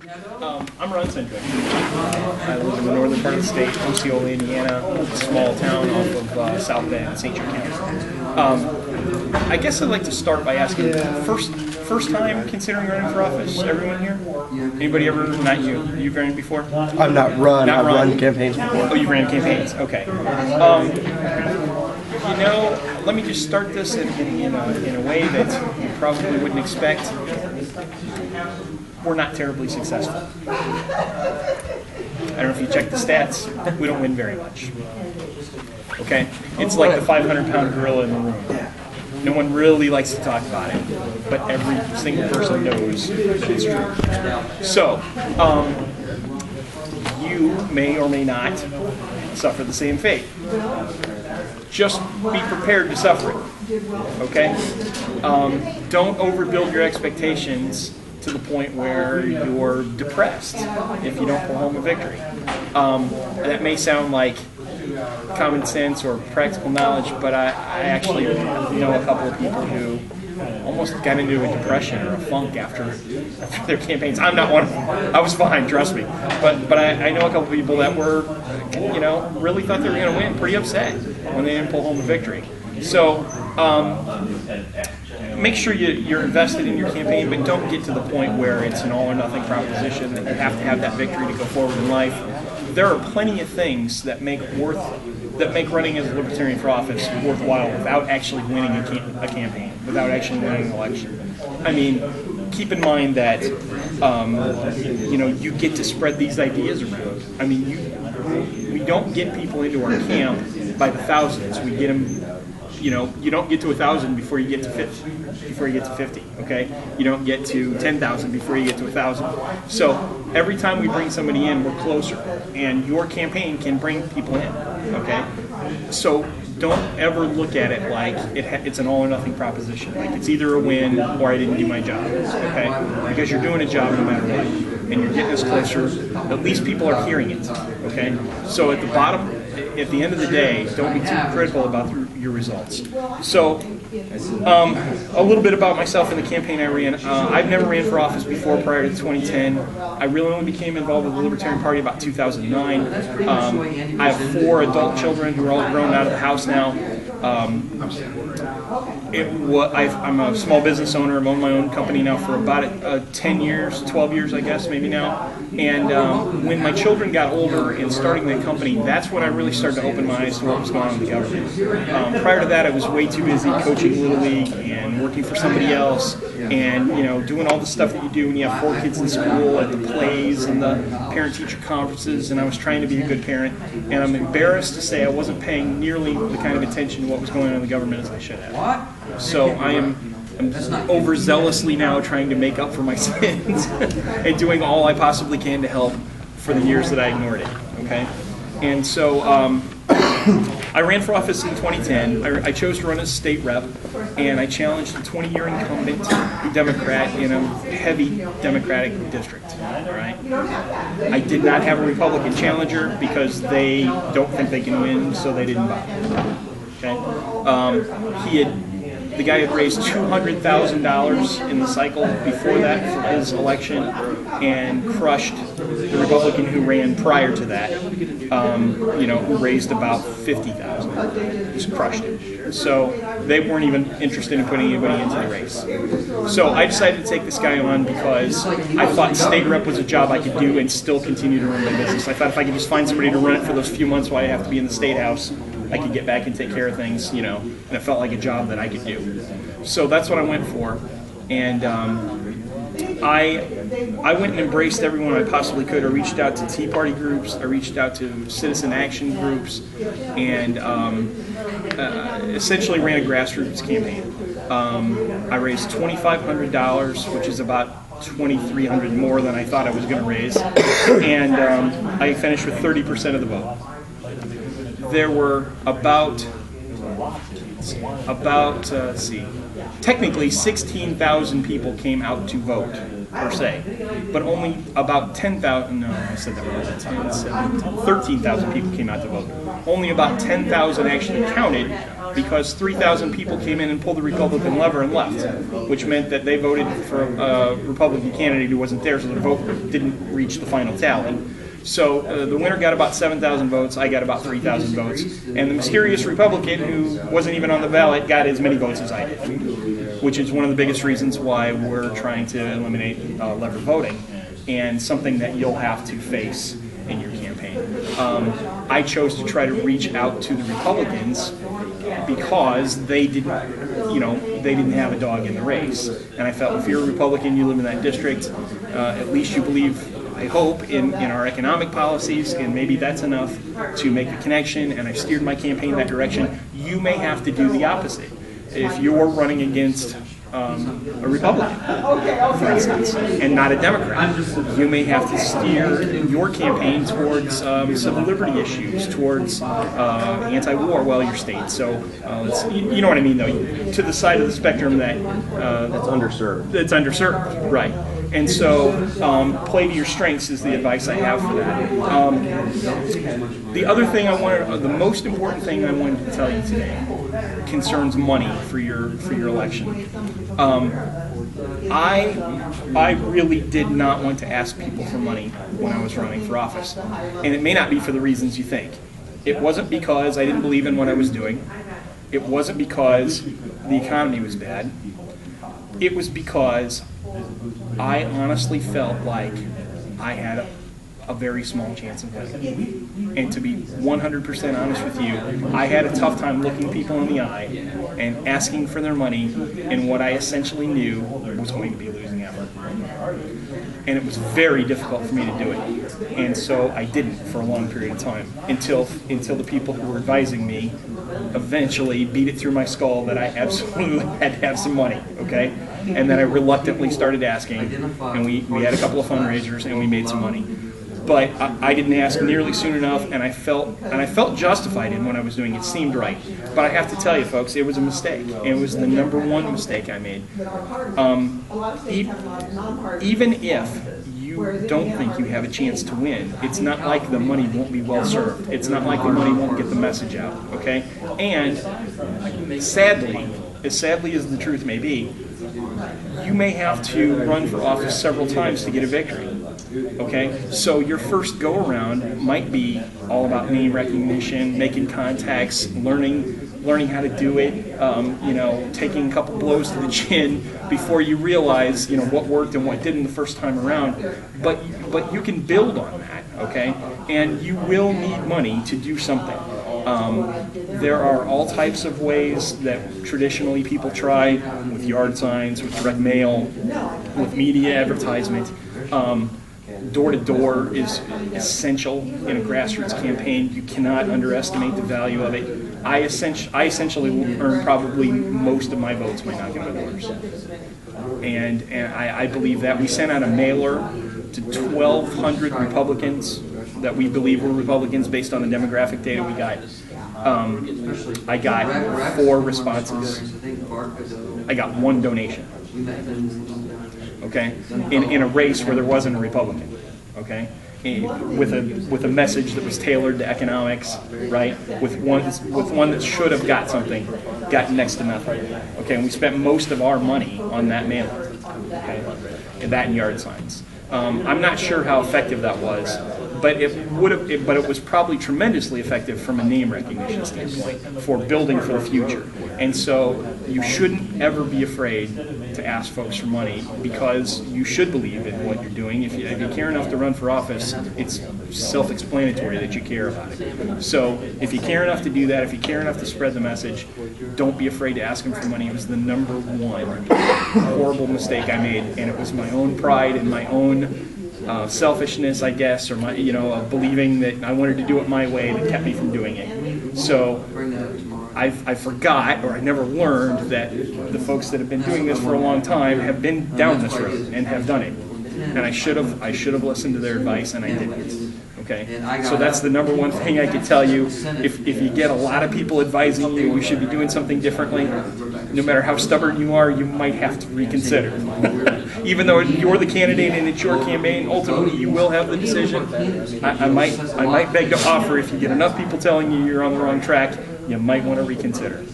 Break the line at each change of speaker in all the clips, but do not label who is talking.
I'm Ron Cenkush. I live in the northern part of the state, Osceola, Indiana, a small town off of South Bend, St. Joe County. I guess I'd like to start by asking, first time considering running for office? Everyone here? Anybody ever? Not you. You've ran before?
I've not run. I've run campaigns before.
Oh, you ran campaigns. Okay. You know, let me just start this in a way that you probably wouldn't expect. We're not terribly successful. I don't know if you check the stats, we don't win very much. Okay? It's like the 500-pound gorilla in the room. No one really likes to talk about it, but every single person knows that it's true. So, you may or may not suffer the same fate. Just be prepared to suffer it. Okay? Don't overbuild your expectations to the point where you're depressed if you don't pull home a victory. That may sound like common sense or practical knowledge, but I actually know a couple of people who almost got into a depression or a funk after their campaigns. I'm not one of them. I was fine, trust me. But I know a couple of people that were, really thought they were going to win, pretty upset when they didn't pull home a victory. So make sure you're invested in your campaign, but don't get to the point where it's an all or nothing proposition that you have to have that victory to go forward in life. There are plenty of things that make running as a Libertarian for office worthwhile without actually winning a campaign, without actually winning an election. I mean, keep in mind that you get to spread these ideas around. I mean, we don't get people into our camp by the thousands. We get them. You don't get to 1,000 before you get to 50. Before you get to 50, okay? You don't get to 10,000 before you get to 1,000. So every time we bring somebody in, we're closer, and your campaign can bring people in, okay? So don't ever look at it like it's an all or nothing proposition. Like it's either a win or I didn't do my job, okay? Because you're doing a job no matter what, and you're getting us closer. At least people are hearing it, okay? So at the end of the day, don't be too critical about your results. So, a little bit about myself and the campaign I ran. I've never ran for office before prior to 2010. I really only became involved with the Libertarian Party about 2009. I have 4 adult children who are all grown out of the house now. I'm a small business owner. I've owned my own company now for about 10 years, 12 years, I guess, maybe now. And when my children got older and starting the company, that's when I really started to open my eyes to what was going on in the government. Prior to that, I was way too busy coaching Little League and working for somebody else and, doing all the stuff that you do when you have 4 kids in school at the plays and the parent-teacher conferences, and I was trying to be a good parent. And I'm embarrassed to say I wasn't paying nearly the kind of attention to what was going on in the government as I should have. So I'm overzealously now trying to make up for my sins and doing all I possibly can to help for the years that I ignored it, okay? And so I ran for office in 2010. I chose to run as state rep, and I challenged a 20-year incumbent Democrat in a heavy Democratic district, all right? I did not have a Republican challenger because they don't think they can win, so they didn't bother, okay? The guy had raised $200,000 in the cycle before that for his election and crushed the Republican who ran prior to that, who raised about $50,000. Just crushed it. So they weren't even interested in putting anybody into the race. So I decided to take this guy on because I thought state rep was a job I could do and still continue to run my business. I thought if I could just find somebody to run it for those few months while I have to be in the state house, I could get back and take care of things, and it felt like a job that I could do. So that's what I went for, and I went and embraced everyone I possibly could. I reached out to Tea Party groups, I reached out to citizen action groups, and essentially ran a grassroots campaign. I raised $2,500, which is about $2,300 more than I thought I was going to raise, and I finished with 30% of the vote. There were technically 16,000 people came out to vote, per se, but only about 10,000, no, I said that wrong, 13,000 people came out to vote. Only about 10,000 actually counted because 3,000 people came in and pulled the Republican lever and left, which meant that they voted for a Republican candidate who wasn't there, so their vote didn't reach the final tally. So the winner got about 7,000 votes, I got about 3,000 votes, and the mysterious Republican, who wasn't even on the ballot, got as many votes as I did, which is one of the biggest reasons why we're trying to eliminate lever voting, and something that you'll have to face in your campaign. I chose to try to reach out to the Republicans because they didn't have a dog in the race, and I felt if you're a Republican, you live in that district, at least you believe, I hope, in our economic policies, and maybe that's enough to make a connection, and I've steered my campaign in that direction. You may have to do the opposite. If you're running against a Republican, for instance, and not a Democrat, you may have to steer your campaign towards civil liberty issues, towards anti-war, your state. So you know what I mean, though, to the side of the spectrum that's underserved. That's underserved, right? And so play to your strengths is the advice I have for that. The other thing the most important thing I wanted to tell you today concerns money for your election. I really did not want to ask people for money when I was running for office, and it may not be for the reasons you think. It wasn't because I didn't believe in what I was doing. It wasn't because the economy was bad. It was because I honestly felt like I had a very small chance of winning. And to be 100% honest with you, I had a tough time looking people in the eye and asking for their money in what I essentially knew was going to be a losing effort. And it was very difficult for me to do it. And so I didn't for a long period of time until the people who were advising me eventually beat it through my skull that I absolutely had to have some money, okay? And then I reluctantly started asking, and we had a couple of fundraisers and we made some money. But I didn't ask nearly soon enough, and I felt justified in what I was doing. It seemed right. But I have to tell you, folks, it was a mistake. It was the number one mistake I made. Even if you don't think you have a chance to win, it's not like the money won't be well served. It's not like the money won't get the message out, okay? And sadly, as sadly as the truth may be, you may have to run for office several times to get a victory. Okay, so your first go-around might be all about name recognition, making contacts, learning how to do it, taking a couple blows to the chin before you realize, what worked and what didn't the first time around. But you can build on that, okay? And you will need money to do something. There are all types of ways that traditionally people try, with yard signs, with direct mail, with media advertisement. Door-to-door is essential in a grassroots campaign. You cannot underestimate the value of it. I essentially earn probably most of my votes by knocking on doors. And I believe that. We sent out a mailer to 1,200 Republicans that we believe were Republicans based on the demographic data we got. I got 4 responses. I got 1 donation. Okay, in a race where there wasn't a Republican, okay, with a message that was tailored to economics, right? With one that should have got something, got next to nothing. Okay, and we spent most of our money on that mailer, okay, and that and yard signs. I'm not sure how effective that was, but it was probably tremendously effective from a name recognition standpoint for building for the future. And so you shouldn't ever be afraid to ask folks for money, because you should believe in what you're doing. If you care enough to run for office, it's self-explanatory that you care about it. So if you care enough to do that, if you care enough to spread the message, don't be afraid to ask them for money. It was the number one horrible mistake I made, and it was my own pride and my own selfishness, I guess, or my, believing that I wanted to do it my way that kept me from doing it. So I forgot, or I never learned, that the folks that have been doing this for a long time have been down this road and have done it. And I should have listened to their advice, and I didn't. Okay, so that's the number one thing I could tell you. If you get a lot of people advising you should be doing something differently, no matter how stubborn you are, you might have to reconsider. Even though you're the candidate and it's your campaign, ultimately you will have the decision. I might beg to offer, if you get enough people telling you you're on the wrong track, you might want to reconsider.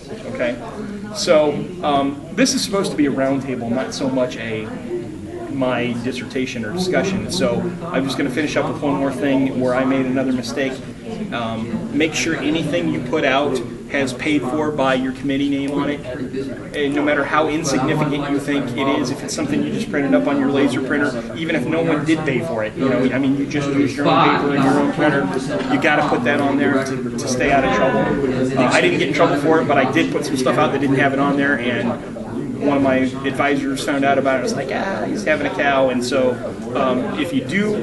Okay. So this is supposed to be a roundtable, not so much my dissertation or discussion. So I'm just going to finish up with one more thing where I made another mistake. Make sure anything you put out has paid for by your committee name on it, and no matter how insignificant you think it is, if it's something you just printed up on your laser printer, even if no one did pay for it, I mean, you just used your own paper and your own printer, you got to put that on there to stay out of trouble. I didn't get in trouble for it, but I did put some stuff out that didn't have it on there, and one of my advisors found out about it. I was like, he's having a cow. And so if you do,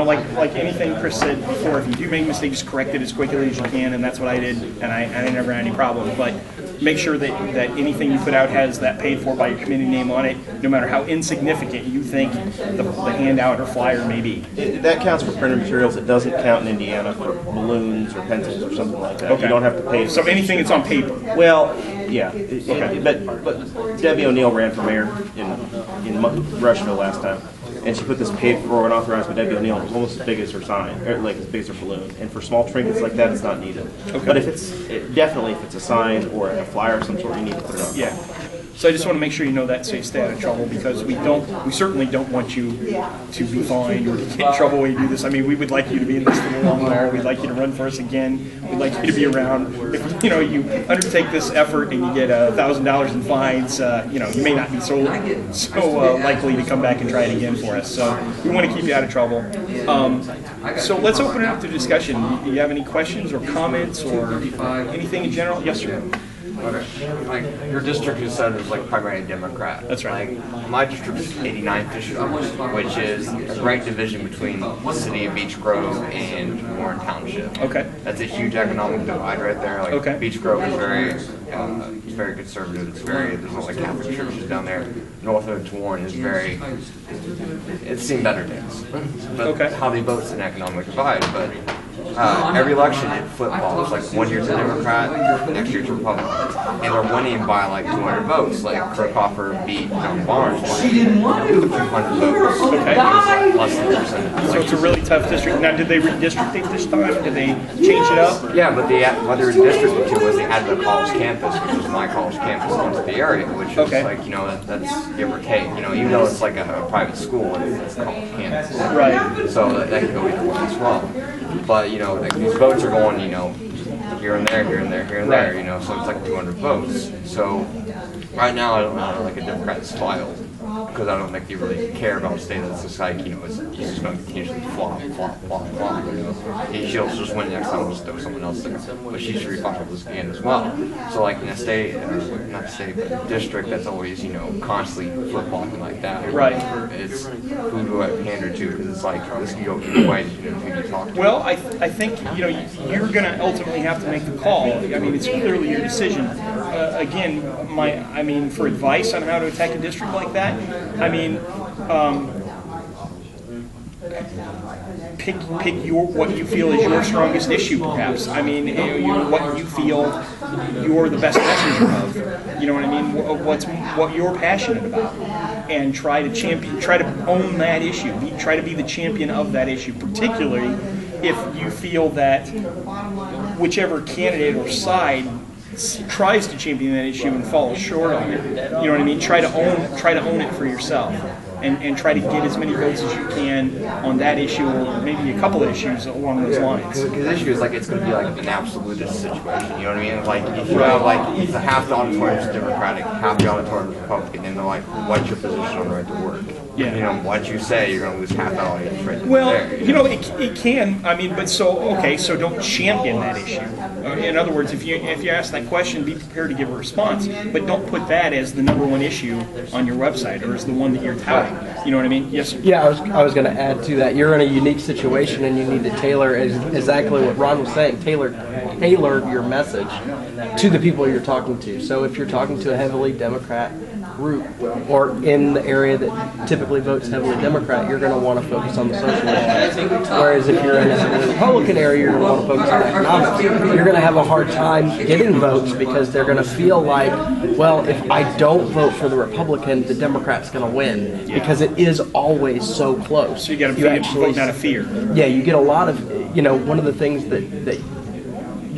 like anything Chris said before, if you do make mistakes, correct it as quickly as you can, and that's what I did, and I never had any problems. But make sure that anything you put out has that paid for by your committee name on it, no matter how insignificant you think the handout or flyer may be.
That counts for printed materials. It doesn't count in Indiana for balloons or pencils or something like that.
Okay.
You don't have to pay.
So anything that's on paper.
Well, yeah. But Debbie O'Neill ran for mayor in Rushville last time, and she put this paid for and authorized by Debbie O'Neill. It was almost as big as her sign, or like as big as her balloon. And for small trinkets like that, it's not needed.
Okay.
But if it's a sign or a flyer of some sort, you need to put it on.
Yeah. So I just want to make sure you know that, so you stay out of trouble, because we certainly don't want you to be fined or to get in trouble when you do this. I mean, we would like you to be enlisted in the long haul. We'd like you to run for us again. We'd like you to be around. If you undertake this effort and you get $1,000 in fines, you may not be so likely to come back and try it again for us. So we want to keep you out of trouble. So let's open it up to discussion. Do you have any questions or comments or anything in general? Yes, sir.
Okay. Like your district, you said, is like primarily Democrat.
That's right.
Like my district is 89th district, which is a great division between the city of Beech Grove and Warren Township.
Okay.
That's a huge economic divide right there. Like
Okay.
Beech Grove is very conservative. There's no like Catholic churches down there. North of Warren is it's seen better days. But
Okay.
how they vote is an economic divide, but. Every election it flip-flops, like 1 year it's a Democrat, next year it's a Republican. And they're winning by like 200 votes, like Kirkhofer beat John Barnes by 200 votes.
Okay.
Less than percent.
So it's a really tough district. Now, did they redistrict it this time? Did they change it up?
Yeah, but what they redistricted to was they added a college campus, which is my college campus into the area, which is
Okay.
like, that's give or take. Even though it's like a private school, it's a college campus.
Right.
So that can go either way as well. But, like these votes are going, here and there, here and there, here and there, so it's like 200 votes. So right now I don't know like a Democrat's filed, because I don't think they really care about the state of the society, it's just going to continuously flop. She'll just win next time, just throw someone else there. But she should refile this again as well. So like in a state, not state, but district that's always, constantly flip-flopping like that.
Right.
It's who do I pander to, because it's like, this can go either way, who you talk to.
Well, I think, you're going to ultimately have to make the call. I mean, it's clearly your decision. Again, for advice on how to attack a district like that, pick what you feel is your strongest issue, perhaps. What you feel you're the best messenger of. You know what I mean? What you're passionate about, and try to own that issue. Try to be the champion of that issue, particularly if you feel that whichever candidate or side tries to champion that issue and falls short on it. You know what I mean? Try to own it for yourself, and try to get as many votes as you can on that issue, or maybe a couple of issues along those lines.
Because the issue is like it's going to be like an absolutist situation. You know what I mean? Like if you have if half the auditorium is Democratic, half the auditorium is Republican, and they're like, what's your position on right to work?
Yeah.
What you say, you're going to lose half the audience right there.
Well, it can. So don't champion that issue. In other words, if you ask that question, be prepared to give a response, but don't put that as the number one issue on your website or as the one that you're touting. You know what I mean? Yes, sir.
Yeah, I was going to add to that. You're in a unique situation, and you need to tailor exactly what Ron was saying. Tailor your message to the people you're talking to. So if you're talking to a heavily Democrat group, or in the area that typically votes heavily Democrat, you're going to want to focus on the social issues. Whereas if you're in a heavily Republican area, you're going to want to focus on economics. You're going to have a hard time getting votes, because they're going to feel like, well, if I don't vote for the Republican, the Democrat's going to win, because it is always so close.
So you got to vote out of fear.
Yeah, you get a lot of, one of the things that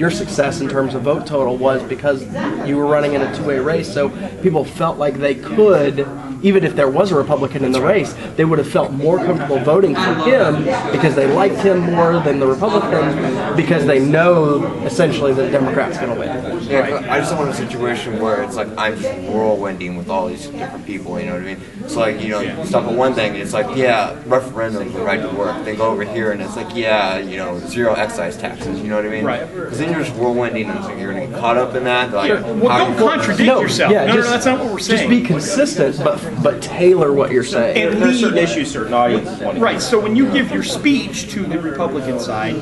your success in terms of vote total was because you were running in a two-way race, so people felt like they could, even if there was a Republican in the race, they would have felt more comfortable voting for him because they liked him more than the Republican, because they know essentially that the Democrat's going to win.
Yeah, I just don't want a situation where it's like I'm just whirlwinding with all these different people, you know what I mean? It's like, you know, stop at one thing, it's like, yeah, referendum, the right to work. Then go over here and it's like, yeah, you know, zero excise taxes, you know what I mean?
Right.
Because then you're just whirlwinding and it's like you're going to get caught up in that. Like,
Well, don't contradict yourself.
Yeah,
no, that's not what we're saying.
Just be consistent, but tailor what you're saying.
And
There's certain issues, certain audiences want to.
Right, so when you give your speech to the Republican side,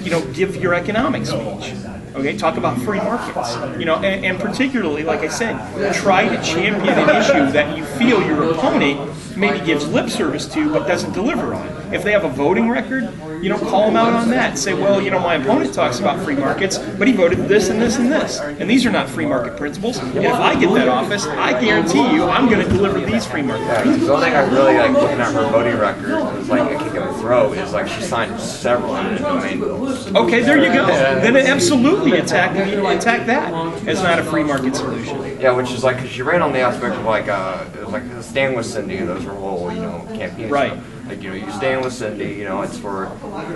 you know, give your economic speech. Okay, talk about free markets. You know, and particularly, like I said, try to champion an issue that you feel your opponent maybe gives lip service to but doesn't deliver on. If they have a voting record, you know, call them out on that. Say, well, you know, my opponent talks about free markets, but he voted this and this and this. And these are not free market principles. And if I get that office, I guarantee you I'm going to deliver these free market principles.
the only thing I really like looking at her voting record is like a kick in the throat is like she signed several eminent domain bills.
Okay, there you go. Then it absolutely attack that as not a free market solution.
Yeah, which is like, because she ran on the aspect of like, it was like stand with Cindy, those were whole, you know, campaigns.
Right.
Like, you know, you stand with Cindy, you know, it's for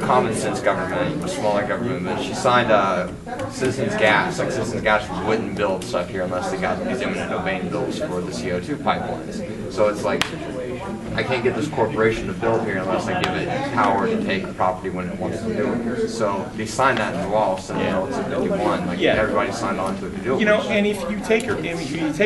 common sense government, smaller government. But she signed Citizens Gas. Like, Citizens Gas wouldn't build stuff here unless they got these eminent domain bills for the CO2 pipelines. So it's like, I can't get this corporation to build here unless I give it power to take property when it wants to do it. So they signed that into law, Senate Bill 251. Like,
Yeah.
everybody signed on to it to do it.
You know, and if you take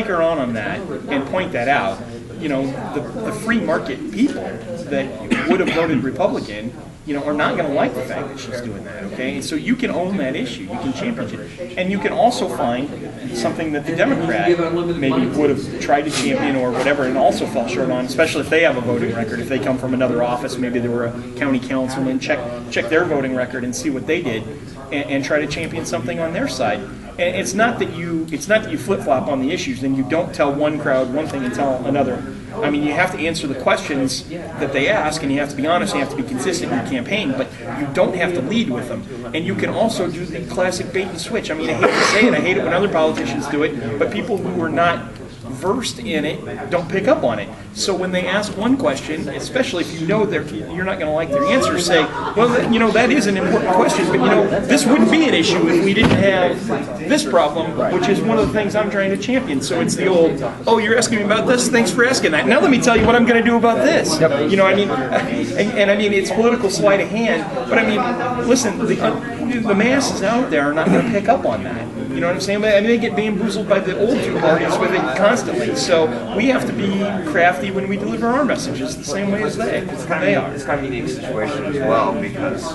her on that and point that out, you know, the free market people that would have voted Republican, you know, are not going to like the fact that she's doing that, okay? And so you can own that issue, you can champion it. And you can also find something that the Democrat maybe would have tried to champion or whatever and also fell short on, especially if they have a voting record, if they come from another office, maybe they were a county councilman, check their voting record and see what they did and try to champion something on their side. And it's not that you flip-flop on the issues and you don't tell one crowd one thing and tell another. I mean, you have to answer the questions that they ask, and you have to be honest, and you have to be consistent in your campaign, but you don't have to lead with them. And you can also do the classic bait and switch. I mean, I hate to say it, I hate it when other politicians do it, but people who are not versed in it don't pick up on it. So when they ask one question, especially if you know you're not going to like their answer, say, well, you know, that is an important question, but you know, this wouldn't be an issue if we didn't have this problem, which is one of the things I'm trying to champion. So it's the old, oh, you're asking me about this? Thanks for asking that. Now let me tell you what I'm going to do about this. You know, I mean, and I mean, it's political sleight of hand, but I mean, listen, the masses out there are not going to pick up on that. You know what I'm saying? I mean, they get bamboozled by the old two parties with it constantly. So we have to be crafty when we deliver our messages the same way as they are.
It's kind of a unique situation as well because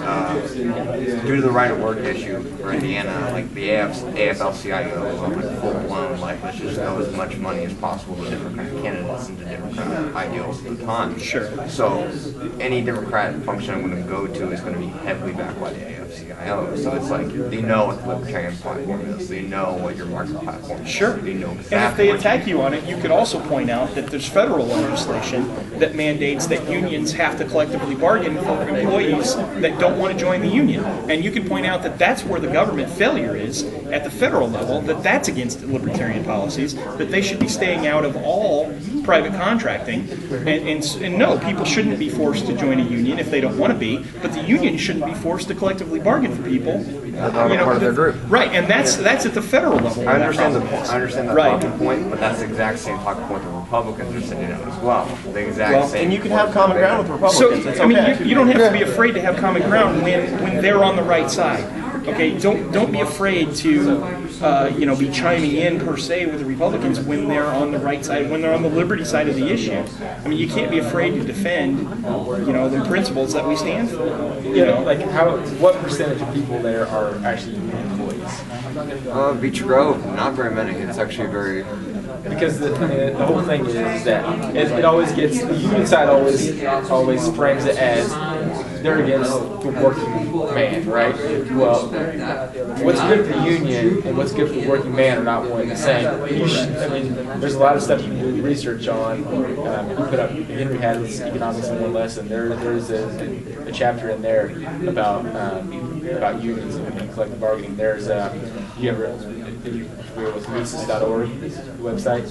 due to the right of work issue for Indiana, like the AFL-CIO is on like full blown, like let's just throw as much money as possible to Democrat candidates and to Democrat ideals at the time.
Sure.
So any Democrat function I'm going to go to is going to be heavily backed by the AFL-CIO. So it's like they know what the Libertarian platform is. They know what your market platform is.
Sure.
They know exactly.
And if they attack you on it, you could also point out that there's federal legislation that mandates that unions have to collectively bargain for employees that don't want to join the union. And you can point out that that's where the government failure is at the federal level, that that's against libertarian policies, that they should be staying out of all private contracting. And no, people shouldn't be forced to join a union if they don't want to be, but the union shouldn't be forced to collectively bargain for people.
Part of their group.
Right, and that's at the federal level.
I understand the
Right.
talking point, but that's the exact same talking point the Republicans are sitting on as well. The exact same.
And you can have common ground with
So,
Republicans. It's
I mean,
okay.
you don't have to be afraid to have common ground when they're on the right side. Okay, don't be afraid to be chiming in per se with the Republicans when they're on the right side, when they're on the liberty side of the issue. I mean, you can't be afraid to defend, the principles that we stand for.
Like what percentage of people there are actually union employees?
Beach Grove, not very many. It's actually very.
Because the whole thing is that it always gets, the union side always frames it as they're against the working man, right? Well, what's good for the union and what's good for the working man are not one and the same. There's a lot of stuff you can do research on. You put up, Henry had his economics in one lesson. There's a chapter in there about about unions and collective bargaining. There's you ever familiar with Mises.org website?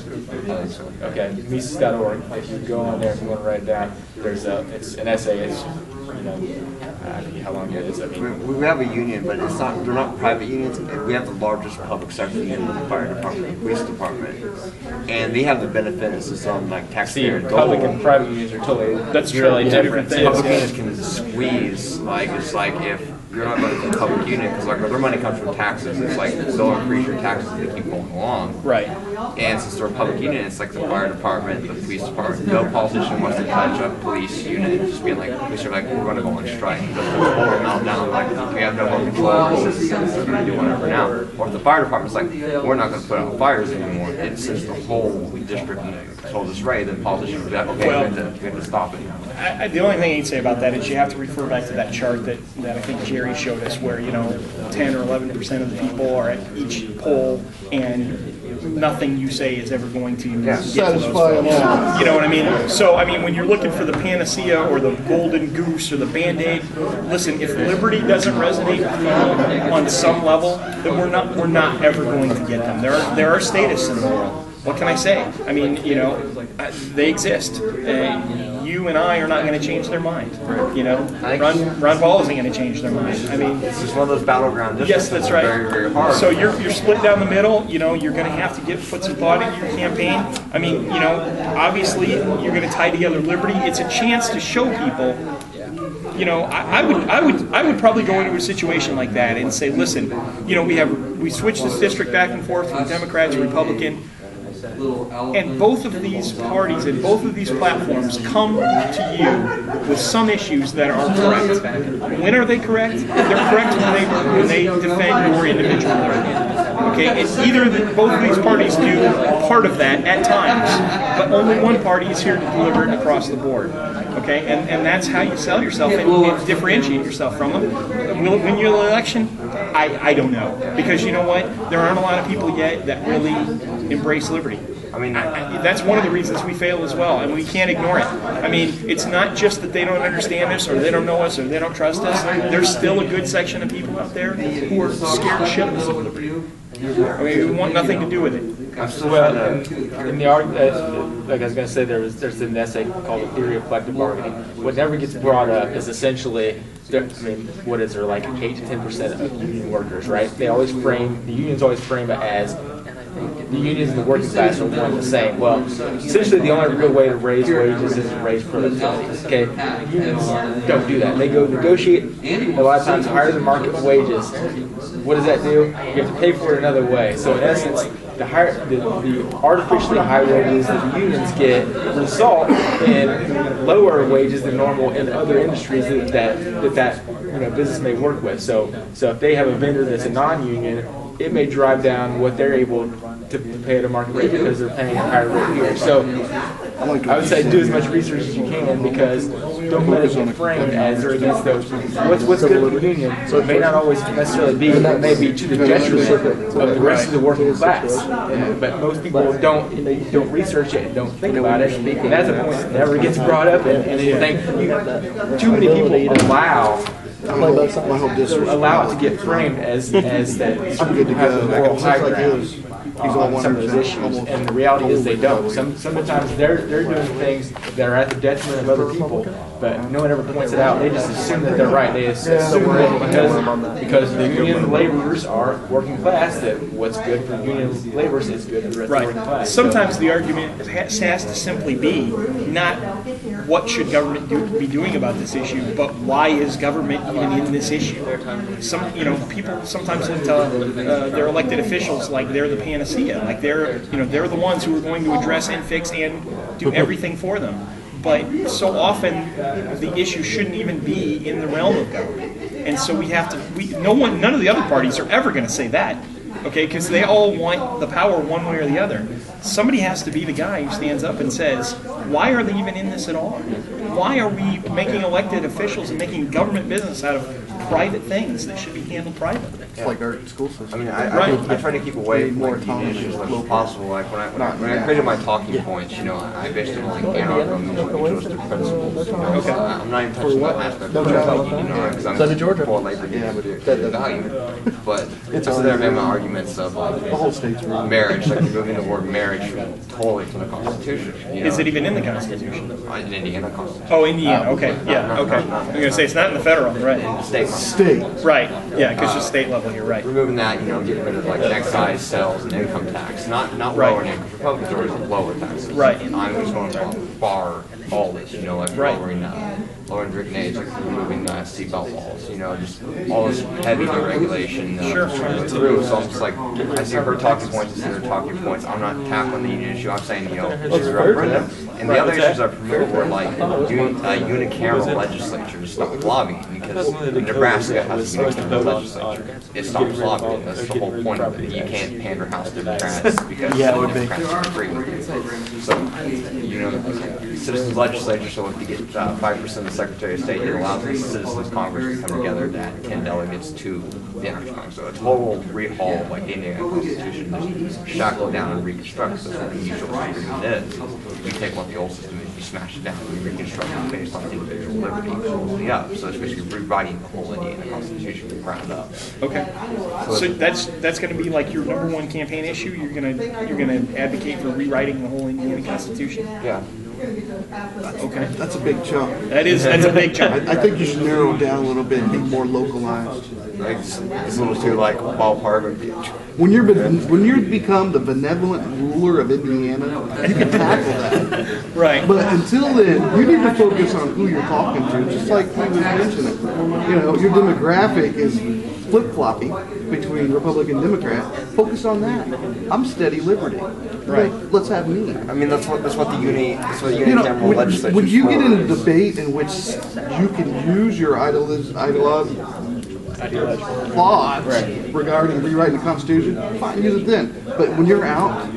Okay, Mises.org. If you go on there, if you want to write it down, it's an essay. It's I don't know how long it is. I mean,
We have a union, but it's not. They're not private unions. We have the largest public sector union in the fire department, police department, and they have the benefit of some like
see,
taxpayer
public and private unions are totally
That's true.
really
Two
different.
different
Public
things.
unions can squeeze, like, it's like if you're not going to the public union, because like their money comes from taxes, it's like they'll increase your taxes to keep going along.
Right.
And since they're a public union, it's like the fire department, the police department. No politician wants to touch a police unit, just being like, police are like, we're going to go on strike. Because they're hold them out down, like, we have no more control, they're going to do whatever now. Or if the fire department's like, we're not going to put out fires anymore, and since the whole district told us right, then politicians would be like, okay, we have to stop it.
The only thing I'd say about that is you have to refer back to that chart that I think Jerry showed us, where 10 or 11% of the people are at each poll, and nothing you say is ever going to get
Satisfy them all.
You know what I mean? So I mean, when you're looking for the panacea or the golden goose or the Band-Aid, listen, if liberty doesn't resonate with people on some level, then we're not ever going to get them. There are statists in the world. What can I say? I mean, they exist. You and I are not going to change their mind. Ron Paul isn't going to change their mind. I mean,
It's just one of those battleground
yes,
districts.
that's right.
Very, very hard.
So you're split down the middle. You're going to have to put some thought into your campaign. I mean, obviously you're going to tie together liberty. It's a chance to show people. I would probably go into a situation like that and say, listen, we switch this district back and forth from Democrat to Republican. And both of these parties and both of these platforms come to you with some issues that are correct. When are they correct? They're correct when they defend your individual liberty. Okay, it's either that both of these parties do part of that at times, but only one party is here to deliver it across the board. Okay, and that's how you sell yourself and differentiate yourself from them. Will it win you the election? I don't know, because you know what? There aren't a lot of people yet that really embrace liberty.
I mean,
That's one of the reasons we fail as well, and we can't ignore it. I mean, it's not just that they don't understand us, or they don't know us, or they don't trust us. There's still a good section of people out there who are scared shitless of liberty. I mean, we want nothing to do with it.
Well, in the argument, like I was going to say, there's an essay called "The Theory of Collective Bargaining." What never gets brought up is essentially, what is there, like 8 to 10% of union workers, right? The unions always frame it as the unions and the working class are one and the same. Well, essentially the only good way to raise wages is to raise productivity. Okay, unions don't do that. They go negotiate a lot of times higher than market wages. What does that do? You have to pay for it another way. So in essence, the artificially high wages that the unions get result in lower wages than normal in other industries that business may work with. So if they have a vendor that's a non-union, it may drive down what they're able to pay at a market rate because they're paying a higher rate here. So I would say do as much research as you can, because don't let it get framed as they're against those. What's good for the union, so it may not always necessarily be, it may be to the detriment of the rest of the working class. But most people don't research it and don't think about it. And that's a point that never gets brought up. And too many people allow it to get framed as that has a moral high ground on some of those issues, and the reality is they don't. Sometimes they're doing things that are at the detriment of other people, but no one ever points it out. They just assume that they're right. They assume that because the union laborers are working class, that what's good for union laborers is good for the rest of the working class.
Sometimes the argument has to simply be not what should government be doing about this issue, but why is government even in this issue? People sometimes look to their elected officials like they're the panacea, like they're the ones who are going to address and fix and do everything for them. But so often the issue shouldn't even be in the realm of government, and so none of the other parties are ever going to say that. Okay, because they all want the power one way or the other. Somebody has to be the guy who stands up and says, why are they even in this at all? Why are we making elected officials and making government business out of private things that should be handled privately.
It's like our school system.
I mean, I
Right.
try to keep away from
More
like union
autonomy,
issues as much
local.
as possible. Like when I created my talking points, you know, I based them on like anarcho-mutualistic principles. You know?
Okay.
I'm not even touching that aspect of it, you know, because I'm
So did Georgia.
for labor value. But it's just there have my arguments of
The whole state's wrong.
marriage, like removing the word marriage totally from the Constitution. You know?
Is it even in the Constitution?
In Indiana Constitution?
Oh, Indiana. Okay, yeah, okay. I'm gonna say it's not in the federal, right?
State.
State.
Right. Yeah, because it's state level. You're right.
Removing that, you know, getting rid of like excise, sales, and income tax. Not
Right.
lowering it, because Republicans are always lower taxes.
Right.
And I'm just going to bar all this, you know, like
Right.
lowering drinking age, like removing seatbelt laws, you know, just all this heavy regulation
Sure.
through. So I'm just like, I see her talking points, I see her talking points. I'm not tackling the union issue. I'm saying, you know, this is a referendum. And the other issues I promoted were like doing unicameral legislatures, stop lobbying, because Nebraska has a unicameral legislature. It stops lobbying. That's the whole point of it. You can't pander House Democrats because
Yeah, it would be.
Democrats agree with you. So, you know, citizens legislature, so if you get 5% of the Secretary of State, it allows the citizens Congress to come together to add 10 delegates to the energy Congress. So a total rehaul of like the Indiana Constitution, just shackle it down and reconstruct. That's what the mutual agreement is. You take what the old system is, you smash it down, and you reconstruct it based on individual liberty, totally up. So it's basically rewriting the whole Indiana Constitution from the ground up.
Okay. So that's going to be like your number one campaign issue. You're gonna advocate for rewriting the whole Indiana Constitution.
Yeah.
Okay.
That's a big chunk.
That's a big chunk.
I think you should narrow it down a little bit and be more localized.
Like, it's a little too like ballpark.
When you become the benevolent ruler of Indiana, you can tackle that.
Right.
But until then, you need to focus on who you're talking to. Just like we was mentioning, you know, your demographic is flip-flopping between Republican and Democrat. Focus on that. I'm steady liberty.
Right.
Let's have me.
I mean, that's what the unicameral
You know,
legislature.
when you get in a debate in which you can use your ideological thoughts regarding rewriting the Constitution, fine, use it then. But when you're out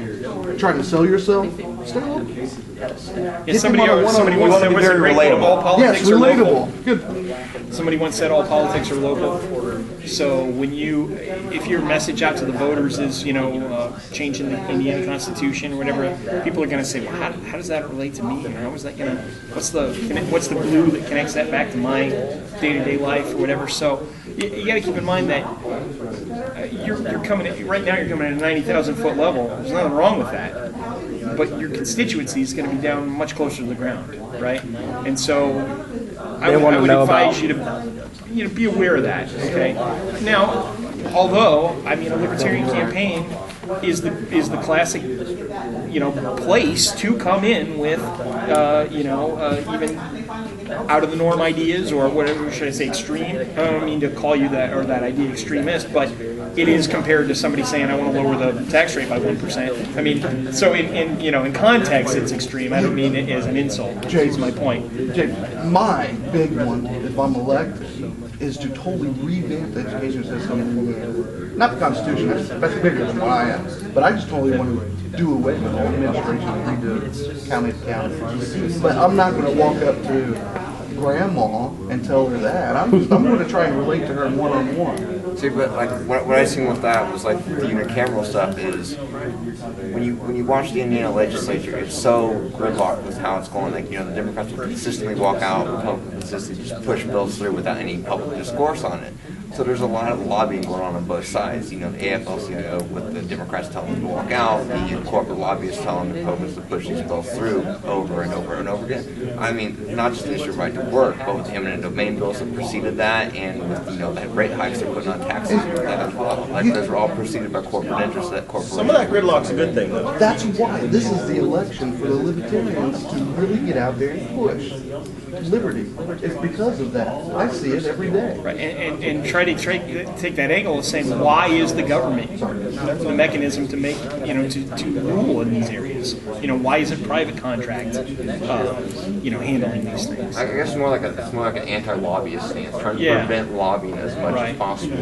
trying to sell yourself, stay local.
Yeah, somebody once said, was it great quote, all politics
Yes,
are local.
relatable. Good.
Somebody once said all politics are local. So if your message out to the voters is, changing the Indiana Constitution or whatever, people are going to say, well, how does that relate to me? Or how is that going to, what's the glue that connects that back to my day-to-day life or whatever? So you got to keep in mind that you're coming at, right now you're coming at a 90,000 foot level. There's nothing wrong with that. But your constituency is going to be down much closer to the ground, right? And so I would advise you to be aware of that. Okay. Now, although a Libertarian Campaign is the classic place to come in with even out of the norm ideas, or whatever should I say, extreme. I don't mean to call you that or that idea extremist, but it is compared to somebody saying I want to lower the tax rate by 1%. I mean, so in context it's extreme. I don't mean it as an insult. That's my point.
Jake, my big one, if I'm elected, is to totally revamp the education system. Not the Constitution, that's bigger than what I am. But I just totally want to do away with all administration and redo county to county. But I'm not going to walk up to grandma and tell her that. I'm going to try and relate to her one-on-one.
See, but like what I seen with that was like the unicameral stuff is when you watch the Indiana legislature, it's so gridlocked with how it's going. Like the Democrats will consistently walk out, Republicans consistently just push bills through without any public discourse on it. So there's a lot of lobbying going on both sides. The AFL-CIO with the Democrats telling them to walk out, the corporate lobbyists telling the Republicans to push these bills through over and over and over again. I mean, not just the issue of right to work, but with the eminent domain bills that preceded that, and with the rate hikes they're putting on taxes, that as well. Like those are all preceded by corporate interests. That corporations.
Some of that gridlock's a good thing, though.
That's why this is the election for the Libertarians to really get out there and push liberty. It's because of that. I see it every day.
Right, and try try to take that angle of saying, why is the government the mechanism to make, to rule in these areas? Why isn't private contract, handling these things?
I guess it's more like an anti-lobbyist stance, trying to prevent lobbying as much as possible.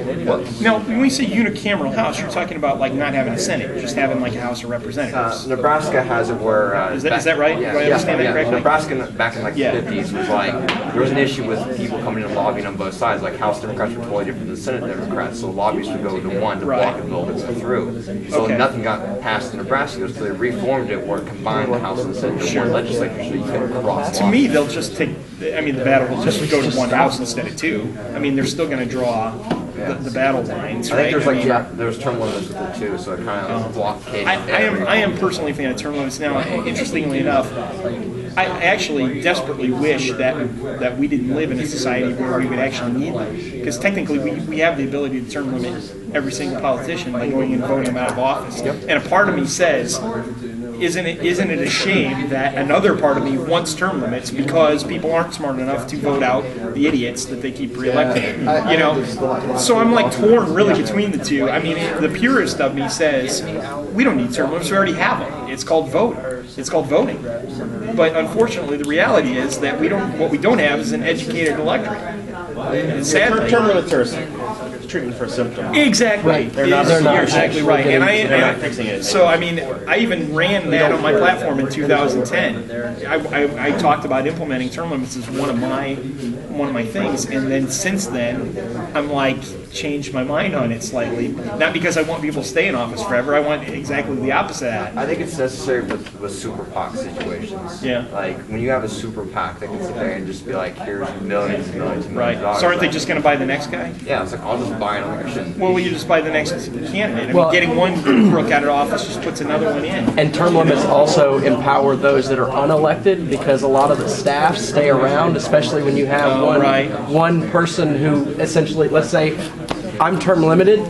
Now, when we say unicameral House, you're talking about like not having a Senate, just having like a House of Representatives.
Nebraska has it where
is that right?
Yeah,
Do I understand that correctly?
Nebraska back in like the 50s was like there was an issue with people coming in and lobbying on both sides. Like House Democrats were totally different than Senate Democrats, so lobbyists would go to one to block a bill that's through. So nothing got passed in Nebraska, so they reformed it where it combined the House and the Senate into one legislature, so you couldn't cross.
To me, they'll just take. The battle will just go to one House instead of two. They're still going to draw the battle lines.
I think there's term limits with it too, so it kind of blockade.
I am personally a fan of term limits now. Interestingly enough, I actually desperately wish that we didn't live in a society where we would actually need them, because technically we have the ability to term limit every single politician by going and voting them out of office. And a part of me says, isn't it a shame that another part of me wants term limits because people aren't smart enough to vote out the idiots that they keep reelecting? So I'm like torn really between the two. The purist of me says we don't need term limits; we already have them. It's called vote. It's called voting. But unfortunately, the reality is that what we don't have is an educated electorate. And sadly,
term limits are treatment for a symptom.
Exactly.
They're not
You're exactly right. And
they're not fixing it.
So I even ran that on my platform in 2010. I talked about implementing term limits as one of my things, and then since then I'm like changed my mind on it slightly. Not because I want people to stay in office forever. I want exactly the opposite of that.
I think it's necessary with super PAC situations.
Yeah.
Like when you have a super PAC that can sit there and just be like, here's millions and millions and millions of dollars.
So aren't they just going to buy the next guy?
Yeah, it's like I'll just buy an election.
Well, you just buy the next candidate. Getting one crook out of office just puts another one in.
And term limits also empower those that are unelected, because a lot of the staff stay around, especially when you have one person who essentially, let's say, I'm term limited,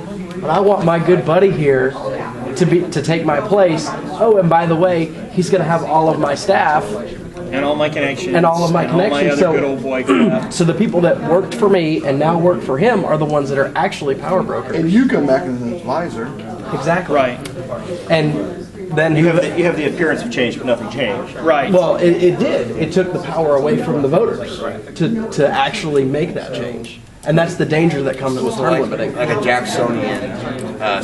but I want my good buddy here to take my place. Oh, and by the way, he's going to have all of my staff.
And all my connections.
And all of my connections.
All my other good old boy crap.
So the people that worked for me and now work for him are the ones that are actually power brokers.
And you come back as an advisor.
Exactly.
Right.
And then
you have the appearance of change, but nothing changed.
Right.
Well, it did. It took the power away from the voters to actually make that change. And that's the danger that comes with term limiting.
Like a Jacksonian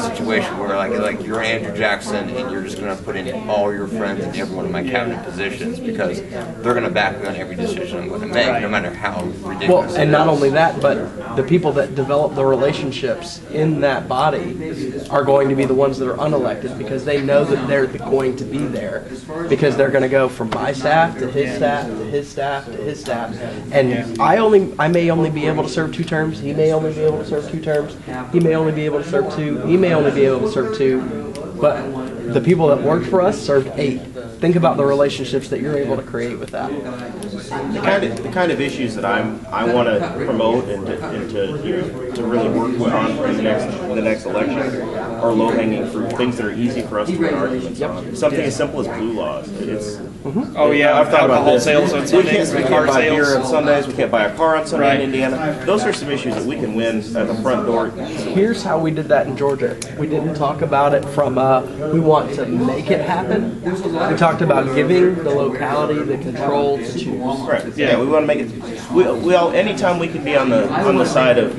situation where like you're Andrew Jackson and you're just going to put in all your friends in every one of my cabinet positions because they're going to back me on every decision I'm going to make, no matter how ridiculous.
Well, and not only that, but the people that develop the relationships in that body are going to be the ones that are unelected, because they know that they're going to be there, because they're going to go from my staff to his staff to his staff to his staff, and I may only be able to serve 2 terms. He may only be able to serve 2 terms. He may only be able to serve 2. He may only be able to serve 2. But the people that worked for us served 8. Think about the relationships that you're able to create with that.
The kind of issues that I want to promote and to really work on in the next election are low hanging fruit, things that are easy for us to win arguments on. Something as simple as blue laws. It's
Oh yeah,
I've thought about
alcohol
this.
sales on Sundays,
We
car
can't buy beer on
sales.
Sundays. We can't buy a car on Sunday in Indiana. Those are some issues that we can win at the front door.
Here's how we did that in Georgia. We didn't talk about it from we want to make it happen. We talked about giving the locality the control to choose.
Right. Yeah, we want to make it. We all anytime we can be on the side of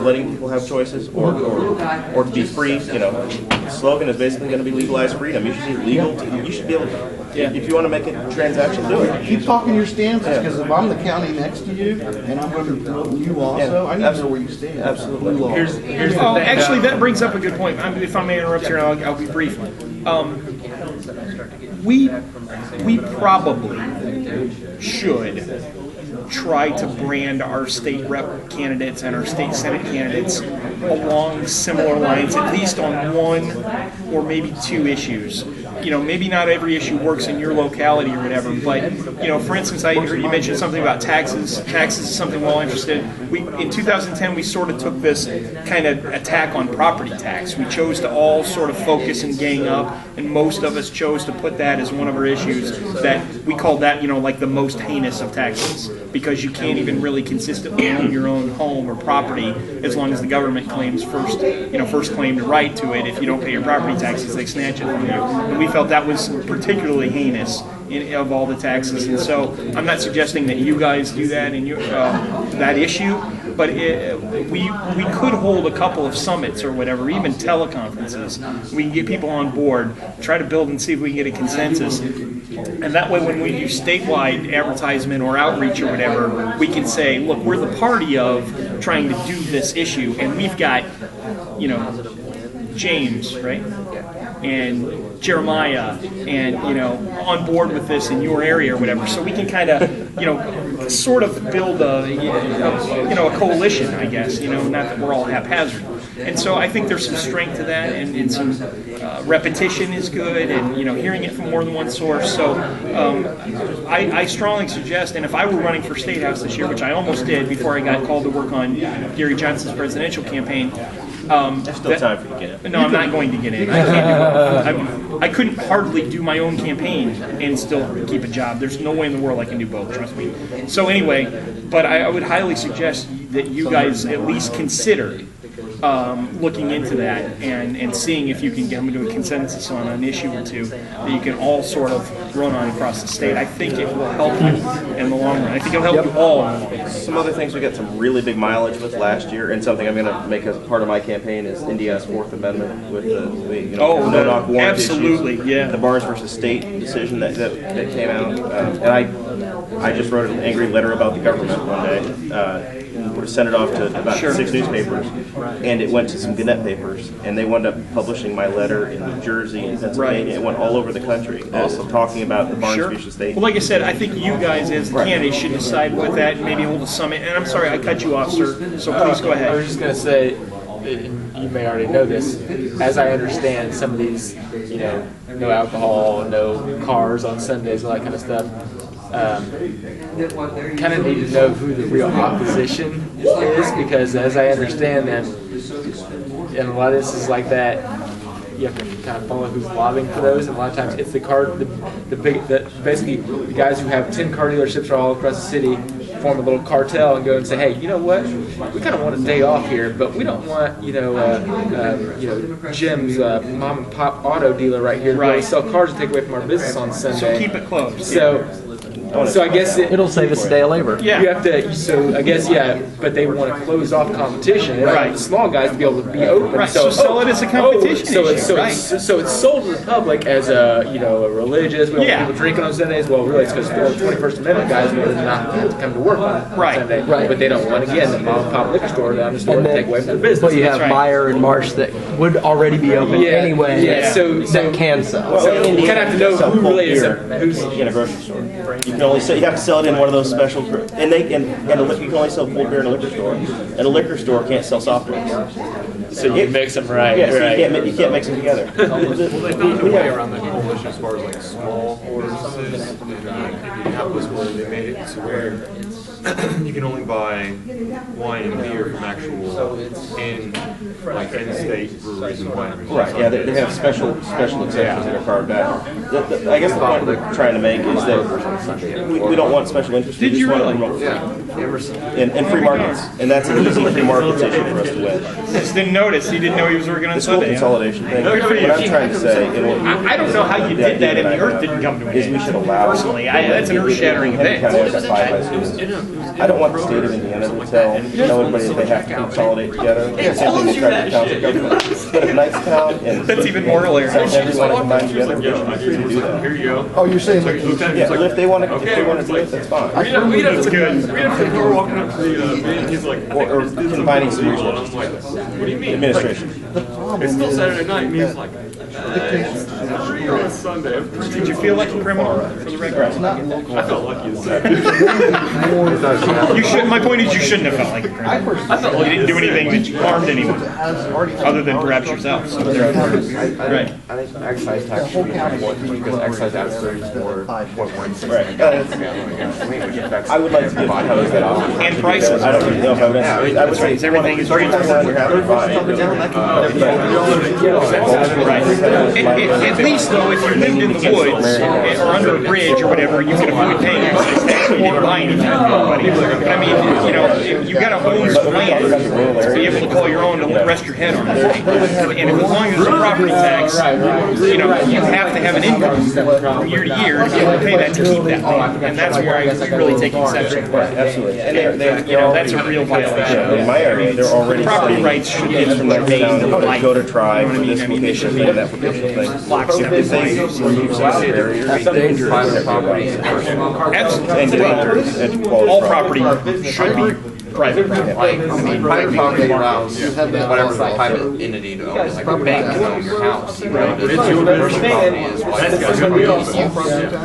letting people have choices or to be free. The slogan is basically going to be legalized freedom. You should be legal. You should be able to. If you want to make a transaction, do it.
Keep talking your stances, because if I'm the county next to you and I'm going to be promoting you also, I need to know where you stand.
Absolutely.
Here's the thing.
Actually, that brings up a good point. If I may interrupt here, and I'll be brief. We probably should try to brand our state rep candidates and our state senate candidates along similar lines, at least on 1 or maybe 2 issues. you know, maybe not every issue works in your locality or whatever, but, you know, for instance, I heard you mention something about taxes. Taxes is something well interested. In 2010, we sort of took this kind of attack on property tax. We chose to all sort of focus and gang up, and most of us chose to put that as one of our issues that we called that, you know, like the most heinous of taxes, because you can't even really consistently own your own home or property as long as the government claims first claim to right to it. If you don't pay your property taxes, they snatch it from you. And we felt that was particularly heinous of all the taxes. And so I'm not suggesting that you guys do that in your, that issue, but we could hold a couple of summits or whatever, even teleconferences. We can get people on board, try to build and see if we can get a consensus. And that way, when we do statewide advertisement or outreach or whatever, we can say, look, we're the party of trying to do this issue, and we've got, you know, James, right? And Jeremiah, and, you know, on board with this in your area or whatever. So we can kind of, you know, sort of build a, you know, a coalition, I guess, you know, not that we're all haphazard. And so I think there's some strength to that, and some repetition is good, and, you know, hearing it from more than one source. So I strongly suggest, and if I were running for State House this year, which I almost did before I got called to work on Gary Johnson's presidential campaign.
There's still time for you to get in.
No, I'm not going to get in. I can't do both. I couldn't hardly do my own campaign and still keep a job. There's no way in the world I can do both, trust me. So anyway, but I would highly suggest that you guys at least consider looking into that and seeing if you can get them to a consensus on an issue or two that you can all sort of run on across the state. I think it will help you in the long run. I think it'll help you all in the long run.
Some other things we got some really big mileage with last year, and something I'm going to make as part of my campaign is Indiana's Fourth Amendment with the no-knock warrant
absolutely,
issues.
yeah.
The Barnes versus State decision that came out, and I just wrote an angry letter about the government one day. Sent it off to about 6 newspapers, and it went to some Gannett papers, and they wound up publishing my letter in New Jersey and Pennsylvania. Right. It went all over the country, talking about the Barnes versus State.
Well, like I said, I think you guys as the candidates should decide with that, and maybe hold a summit. And I'm sorry, I cut you off, sir, so please go ahead.
I was just going to say, and you may already know this, as I understand some of these, you know, no alcohol, no cars on Sundays, all that kind of stuff, kind of need to know who the real opposition is, because as I understand them, and a lot of this is like that, you have to kind of follow who's lobbying for those, and a lot of times it's basically the guys who have 10 car dealerships all across the city form a little cartel and go and say, hey, you know what, we kind of want a day off here, but we don't want, Jim's mom and pop auto dealer right here to go sell cars and take away from our business on Sunday.
So keep it closed.
So I guess
it'll save us a day of labor.
Yeah.
You have to. So I guess but they want to close off competition. They want the small guys to be able to be open.
Right. So sell it as a competition issue.
So it's sold to the public as a a religious. We don't want people drinking on Sundays. Well, really, it's because the 21st Amendment guys would not have to come to work on Sunday.
Right.
But they don't want the mom and pop liquor store down the store to take away from their business.
But you have Meyer and Marsh that would already be open anyway.
Yeah. So
that can sell.
Well,
so you kind of have to know who really is
who's in a grocery store. You can only you have to sell it in one of those special, you can only sell cold beer in a liquor store, and a liquor store can't sell soft drinks.
So you mix them right.
Yeah, so you can't mix them together.
Well, they found a way around the coalition as far as like small businesses in Indianapolis, where they made it to where you can only buy wine and beer from actual in-state breweries and wineries.
Right. Yeah, they have special exceptions that are carved out. I guess the point we're trying to make is that we don't want special interest.
Did you really?
And free markets, and that's an easy free markets issue for us to win.
Just didn't notice. He didn't know he was working on
The school
Sunday.
consolidation thing.
Good for you.
What I'm trying to say,
I don't know how you did that, and the earth didn't come to an
is
end.
we should allow.
Personally, that's an earth-shattering event.
I don't want the state of Indiana to tell everybody that they have to consolidate together. It's the same thing they tried to council government. But if Knightstown and
That's even more hilarious.
everyone combined together, they should be free to do that.
Here you go.
Oh, you're saying like
Yeah, but if they want to do it, that's fine.
That's good.
We were walking up to the meeting, he's like,
Or combining some
and I'm
resources.
like, what do you mean?
Administration.
It's still Saturday night, and he's like, Sunday.
Did you feel like a criminal for the record?
I felt lucky as that.
You should. My point is, you shouldn't have felt like a criminal. You didn't do anything that harmed anyone, other than perhaps yourself. So right.
I think excise tax should be important because excise absolutely is more 0.16.
I would like to give codes that option.
And prices.
I don't know if I would. I would say
Everything is very important.
we're happy to buy it.
Right. At least though, if you lived in the woods or under a bridge or whatever, you can avoid paying excise tax. You didn't buy anything from anybody. But I mean, you know, you got to own some land to be able to call your own to rest your head on it. And as long as there's a property tax, you know, you have to have an income from year to year to be able to pay that to keep that land. And that's where I really take exception.
Absolutely. And
You know, that's a real violation.
in my area, they're already
Property
saying
rights should
it's
get
from next
made
town
into
to
life.
go to tribe for
You know
this
what I mean?
location thing and that location thing.
Lockstep
If they
with
remove some of the barriers,
That's dangerous.
Private property and personal.
Absolutely.
and dangerous and quality
All property should be private.
Like, I mean, private property allows whatever private entity to own, like a bank can own your house. Even though commercial property is like.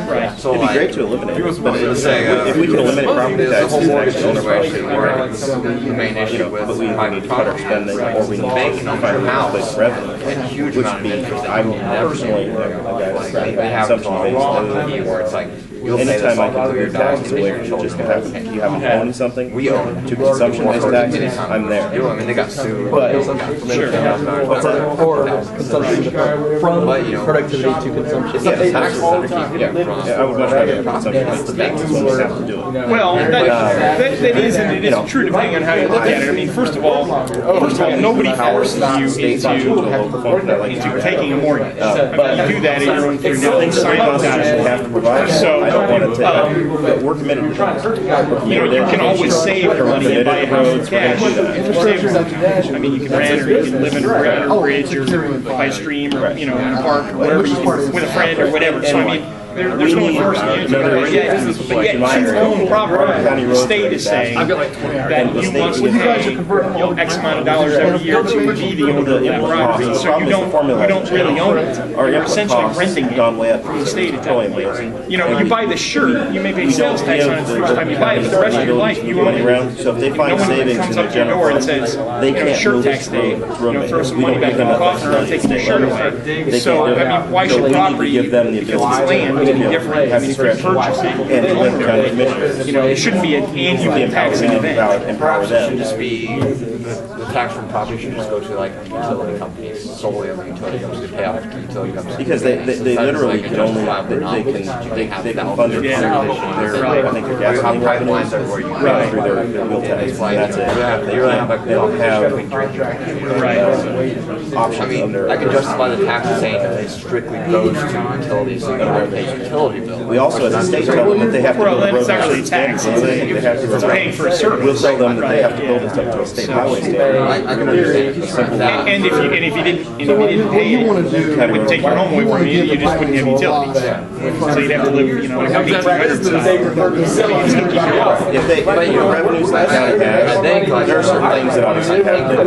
Right.
So
It'd be
like,
great to eliminate it, but
let's say,
if we can eliminate property
there's a
taxes,
whole mortgage
actually,
situation where the main issue with
but we need
private
to cut our
property
spending, or we need
bank
to
can own
find
your
a
house
place for revenue.
and a huge
Which
amount of
would be,
interest.
I'm personally a guy that's
They have it all wrong where it's like, you'll pay this
anytime I
off
can
until
move
you're
your
done,
taxes
and
away
your
from
children
just
will
having, you haven't owned something
We own
to consumption-based taxes, I'm there.
You know, I mean, they got sued.
But,
Or consumption from
But, you know,
productivity to consumption.
Yeah, the taxes that are keeping
yeah,
it from.
I would much rather have consumption-based taxes when we have to do it.
Well, that is and it is true depending on how you look at it. I mean, first of all, nobody forces you into taking a mortgage. I mean, you do that at your own free will. You sign up
Constitution
that.
have to provide,
So,
I don't want to take, but we're committed to that.
You know, you can always save your money and buy a house with cash. I mean, you can rent or you can live in a bridge or by a stream or, you know, in a park or whatever, with a friend or whatever. So, I mean, there's no one forcing you to do it. But yet, you own property. The state is saying that you must pay, you know, X amount of dollars every year to be the owner of that property. So you don't really own it. You're essentially renting it from the state at that point. You know, you buy the shirt, you may pay sales tax on it the first time you buy it, but the rest of your life you own it.
So if they
No
find
one
savings
comes
in
up
the
to your
general
door and
fund,
says,
they
you know,
can't
shirt
move
tax
it
day,
through
you know, throw some money back in the coffin and taking your shirt away. So, I mean, why should property,
give them the
because it's
ability
land, be different? I mean, if you're purchasing,
and live kind of commission.
you know, it shouldn't be an annual taxing event.
Empower
Should
them.
just be, the tax from property should just go to like utility companies, solely of the utility companies to pay off the utility companies.
Because they literally can only, they can fund their, I think their gasoline
pipelines everywhere you go.
through their wheel tax, and that's it. They don't have options
I mean,
under.
I can justify the tax saying that it strictly goes to utilities, so you don't pay utility bill.
We also, as a state, tell them that they have to
Well,
build a road.
that's not really a tax.
They have to
It's paying for a service.
We'll tell them that they have to build it up to a state highway standard.
I can understand that.
And if you didn't pay it, it wouldn't take your home away from you, you just wouldn't have utilities. So you'd have to live, you know, on a 1,800 style.
If they, but your revenues that county has, there are certain things that obviously have to do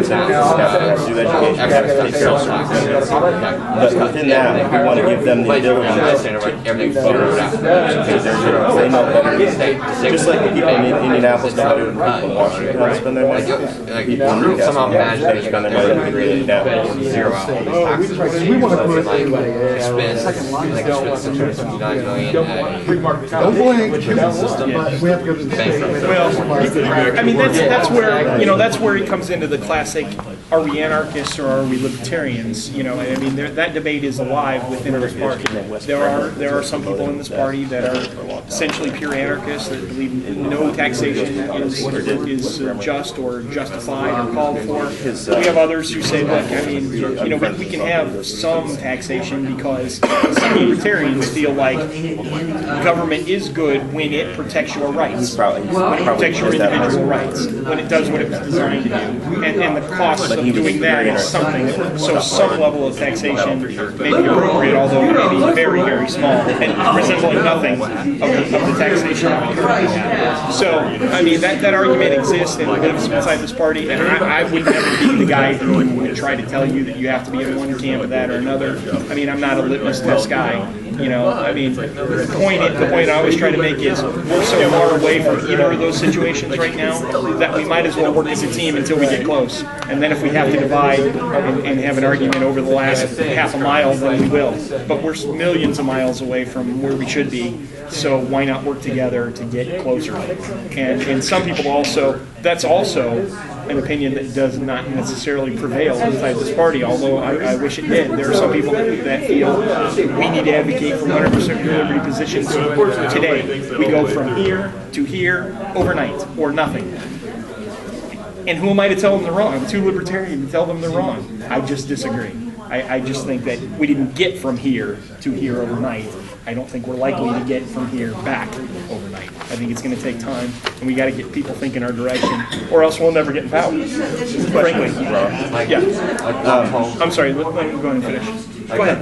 education, have to take care of certain things. But within that, we want to give them the ability to,
Everything's zeroed out.
they know better. Just like the people in Indianapolis know better than people in Washington how to spend their money.
Like, somehow manage
They spend their money and really down.
zero out all these taxes. We want to put like spend $659 million
Don't blink, but we have to go to the state.
Well, I mean, that's where, you know, that's where it comes into the classic, are we anarchists or are we libertarians? You know, I mean, that debate is alive within this party. There are some people in this party that are essentially pure anarchists that believe no taxation is just or justified or called for. We have others who say, look, I mean, you know, we can have some taxation because some libertarians feel like government is good when it protects your rights, when it protects your individual rights, when it does what it was designed to do. And the cost of doing that is something, so some level of taxation may be appropriate, although it may be very, very small and resembling nothing of the taxation that we currently have. So, I mean, that argument exists and lives inside this party, and I would never be the guy who would try to tell you that you have to be in one camp of that or another. I mean, I'm not a litmus test guy, You know, I mean, the point I always try to make is we're so far away from either of those situations right now that we might as well work as a team until we get close. And then if we have to divide and have an argument over the last half a mile, then we will. But we're millions of miles away from where we should be, so why not work together to get closer? And some people also, that's also an opinion that does not necessarily prevail inside this party, although I wish it did. There are some people that feel we need to advocate for 100% liberty positions today. We go from here to here overnight, or nothing. And who am I to tell them they're wrong? I'm too libertarian to tell them they're wrong. I just disagree. I just think that we didn't get from here to here overnight. I don't think we're likely to get from here back overnight. I think it's going to take time, and we got to get people thinking our direction, or else we'll never get in power. Frankly, yeah. I'm sorry. Let me go ahead and finish. Go ahead.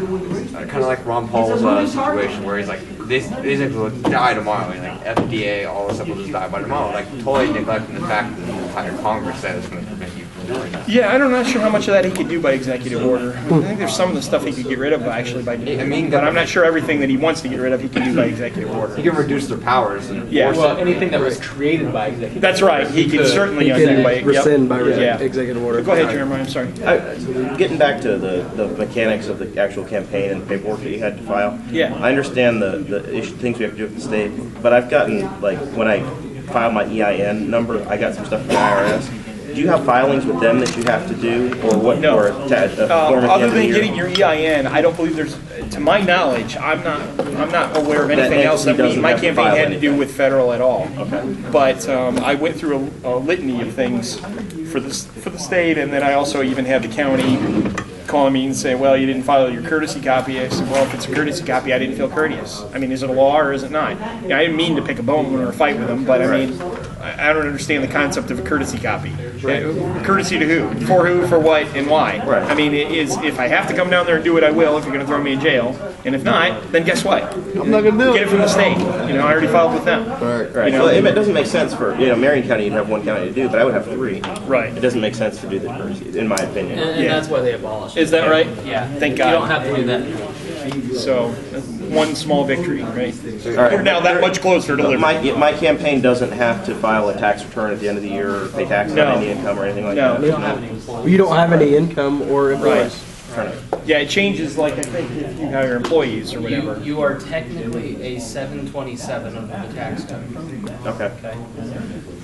Kind of like Ron Paul's situation, where he's like, these things will die tomorrow, and like FDA, all this stuff will just die by tomorrow. Like totally neglecting the fact that the entire Congress said it's going to prevent you from doing that.
Yeah, I'm not sure how much of that he could do by executive order. I think there's some of the stuff he could get rid of actually by doing. But I'm not sure everything that he wants to get rid of he can do by executive order.
He can reduce their powers and
Yeah.
Well, anything that was created by executive.
That's right. He can certainly
He
undo by
can rescind by
Yeah.
executive order.
Go ahead, Jeremiah. I'm sorry.
Getting back to the mechanics of the actual campaign and the paperwork that you had to file.
Yeah.
I understand the things we have to do with the state, but I've gotten, like, when I filed my EIN number, I got some stuff from the IRS. Do you have filings with them that you have to do, or what?
No.
Or form at the
Other
end of the
than
year?
getting your EIN, I don't believe there's, to my knowledge, I'm not aware of anything else that
entity doesn't
my
have to
campaign
file
had to do
anything.
with federal at all. But I went through a litany of things for the state, and then I also even had the county calling me and say, well, you didn't file your courtesy copy. I said, well, if it's a courtesy copy, I didn't feel courteous. I mean, is it a law or is it not? Yeah, I didn't mean to pick a bone or a fight with them, but I mean, I don't understand the concept of a courtesy copy. Courtesy to who? For who, for what, and why?
Right.
I mean, if I have to come down there and do it, I will, if you're going to throw me in jail. And if not, then guess what?
I'm not gonna do
Get it from the state. You know, I already filed with them.
Right.
You know?
Well, it doesn't make sense for, Marion County, you'd have one county to do, but I would have three.
Right.
It doesn't make sense to do the courtesy, in my opinion.
And
Yeah.
that's why they abolished it.
Is that right?
Yeah.
Thank
You don't
God.
have to do that anymore.
So, one small victory, right?
All right.
We're now that much closer to liberty.
My campaign doesn't have to file a tax return at the end of the year or pay taxes
No.
on any income or anything like
No.
that.
You don't have any employees.
You don't have any income or
Right.
employees.
Yeah, it changes like I think if you hire employees or whatever.
You are technically a 727 under the tax code.
Okay.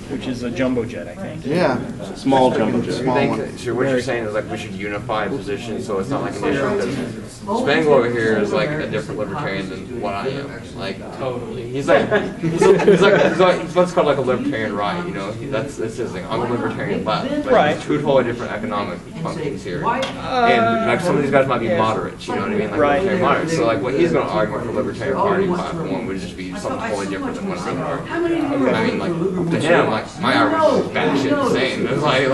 Which is a jumbo jet, I think.
Yeah,
Small jumbo jet.
small one.
So what you're saying is like we should unify positions so it's not like an issue because Spangle over here is like a different libertarian than what I am. Like
Totally.
he's what's called like a libertarian right, you know. That's his thing. I'm a libertarian left. But
Right.
There's two totally different economic functions here. And like some of these guys might be moderates, you know what I mean? Like
Right.
libertarian moderates. So like what he's gonna argue for the Libertarian Party platform would just be something totally different than what I'm gonna argue. I mean like to him, like my argument is batshit insane. It's like,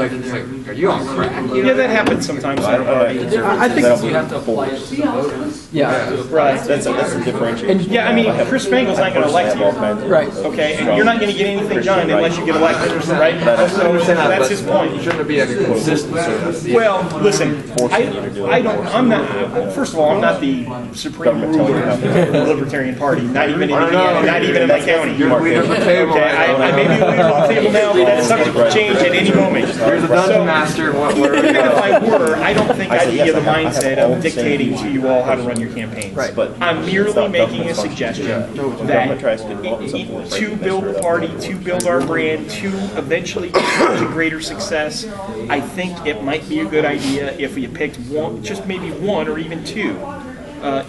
are you on crack?
Yeah, that happens sometimes in our party.
I think
You have to apply it to the voters.
yeah,
Right.
That's a differentiation.
Yeah, I mean, Chris Spangle's not going to elect you.
right.
Okay, and you're not going to get anything done unless you get elected, right? So that's his point.
Shouldn't be like a consistent service.
Well, listen, I'm not, first of all, I'm not the supreme ruler of the Libertarian Party, not even in Indiana, not even in my county.
You're the leader of the table.
Okay, I may be the leader of the table now, but that's subject to change at any moment.
Here's a dungeon master.
Even if I were, I don't think I'd be of the mindset of dictating to you all how to run your campaigns.
Right.
But
I'm merely making a suggestion that to build the party, to build our brand, to eventually get to greater success, I think it might be a good idea if we picked one, just maybe one or even two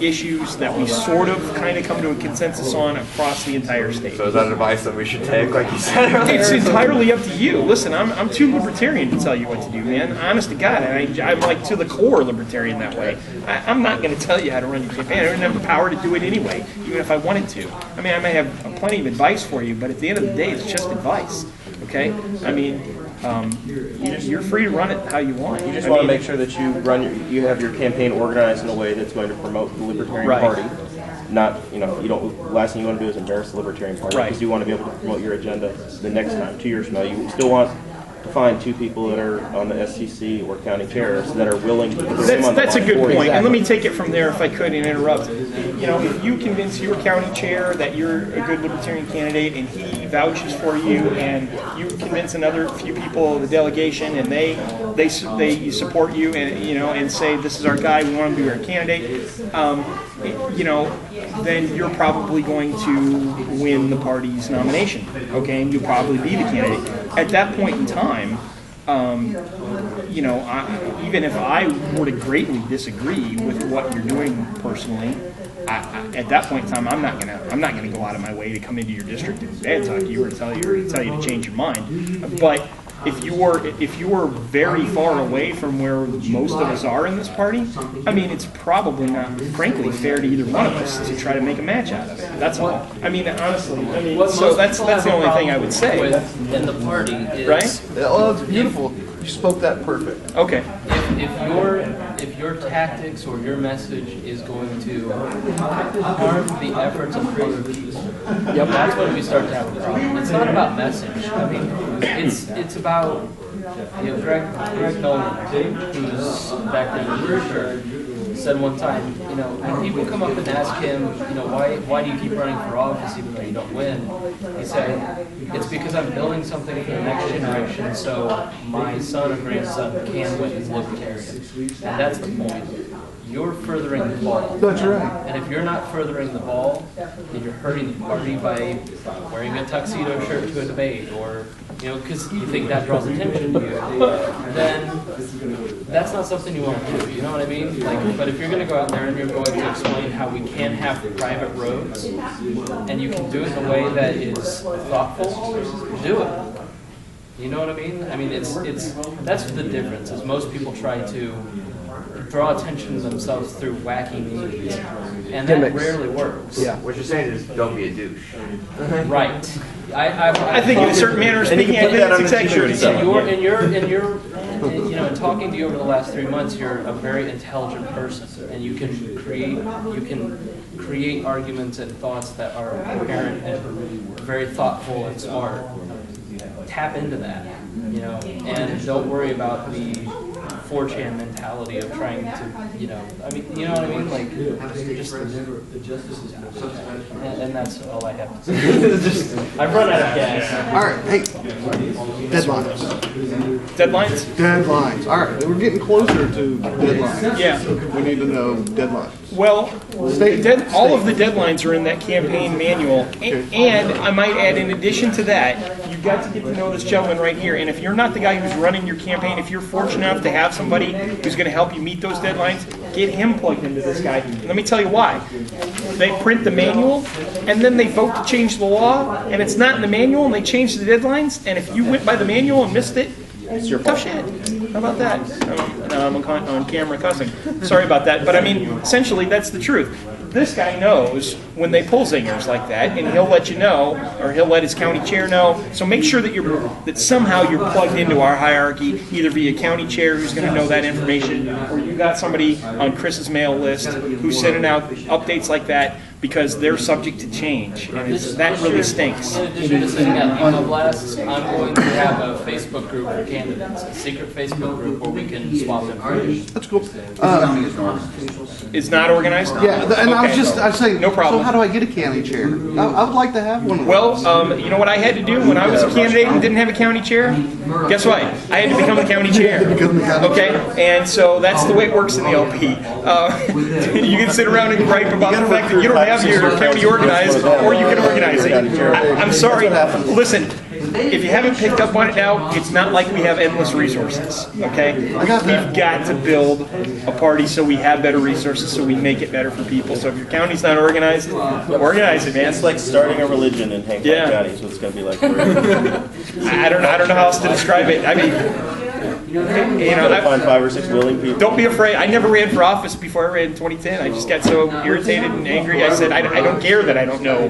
issues that we sort of kind of come to a consensus on across the entire state.
So is that advice that we should take, like you said earlier?
It's entirely up to you. Listen, I'm too libertarian to tell you what to do, man. Honest to God, and I'm like to the core libertarian that way. I'm not going to tell you how to run your campaign. I don't have the power to do it anyway, even if I wanted to. I mean, I may have plenty of advice for you, but at the end of the day, it's just advice. Okay? I mean, you're free to run it how you want.
You just want to make sure that you have your campaign organized in a way that's going to promote the Libertarian
Right.
Party. Not, you don't. Last thing you want to do is embarrass the Libertarian Party
Right.
because you want to be able to promote your agenda the next time, 2 years from now. You still want find 2 people that are on the SCC or county chairs that are willing to put them on the
That's a
line
good
for you.
point, and let me take it from there if I could and interrupt. You know, if you convince your county chair that you're a good Libertarian candidate and he vouches for you, and you convince another few people of the delegation and they support you and and say this is our guy, we want him to be our candidate, then you're probably going to win the party's nomination, okay, and you'll probably be the candidate. At that point in time, even if I were to greatly disagree with what you're doing personally, at that point in time, I'm not gonna go out of my way to come into your district and bad talk you or tell you to change your mind. But if you were very far away from where most of us are in this party, I mean, it's probably not, frankly, fair to either one of us to try to make a match out of it. That's all. I mean, honestly, so that's the only thing I would say.
In the party is
Right?
Oh, it's beautiful. You spoke that perfect.
Okay.
if your tactics or your message is going to harm the efforts of other people, that's when we start to have a problem. It's not about message. I mean, it's about Greg Nolan, who's back there in the church, said one time, when people come up and ask him, why do you keep running for office even though you don't win? He said, it's because I'm building something for the next generation so my son or grandson can win as Libertarian. And that's the point. You're furthering the ball.
That's right.
And if you're not furthering the ball, then you're hurting the party by wearing a tuxedo shirt to a debate, or because you think that draws attention to you, then that's not something you want to do. You know what I mean? But if you're going to go out there and you're going to explain how we can have private roads, and you can do it in a way that is thoughtful, do it. You know what I mean? I mean, it's that's the difference. Is most people try to draw attention to themselves through wacky means, and that rarely works.
Yeah.
What you're saying is, don't be a douche.
Right. I
think in a certain manner of speaking, I think that's exactly what he said.
In talking to you over the last 3 months, you're a very intelligent person, and you can create arguments and thoughts that are coherent and very thoughtful and smart. Tap into that, and don't worry about the 4chan mentality of trying to, I mean, you know what I mean? Like, just, and that's all I have to say. I've run out of gas.
All right, hey, deadlines.
Deadlines?
All right, we're getting closer to deadlines.
Yeah.
We need to know deadlines.
Well, all of the deadlines are in that campaign manual, and I might add, in addition to that, you've got to get to know this gentleman right here. And if you're not the guy who's running your campaign, if you're fortunate enough to have somebody who's going to help you meet those deadlines, get him plugged into this guy. And let me tell you why. They print the manual, and then they vote to change the law, and it's not in the manual, and they change the deadlines. And if you went by the manual and missed it, it's your tough shit. How about that? Now I'm on camera cussing. Sorry about that. But I mean, essentially, that's the truth. This guy knows when they pull zingers like that, and he'll let you know, or he'll let his county chair know. So make sure that somehow you're plugged into our hierarchy, either via county chair who's going to know that information, or you got somebody on Chris's mail list who's sending out updates like that, because they're subject to change, and that really stinks.
In addition to sending out email blasts, I'm going to have a Facebook group for candidates, a secret Facebook group where we can swap information.
That's cool.
It's not organized?
Yeah, and I was
Okay.
saying,
No problem.
so how do I get a county chair? I would like to have one of those.
Well, you know what I had to do when I was a candidate and didn't have a county chair? Guess what? I had to become the county chair. Okay? And so that's the way it works in the LP. You can sit around and gripe about the fact that you don't have your county organized, or you can organize it. I'm sorry. Listen, if you haven't picked up on it now, it's not like we have endless resources, okay? We've got to build a party so we have better resources, so we make it better for people. So if your county's not organized, organize it, man.
It's like starting a religion in Hancock County is what it's going to be like.
I don't know how else to describe it. I mean,
Find 5 or 6 willing people.
don't be afraid. I never ran for office before I ran in 2010. I just got so irritated and angry. I said, I don't care that I don't know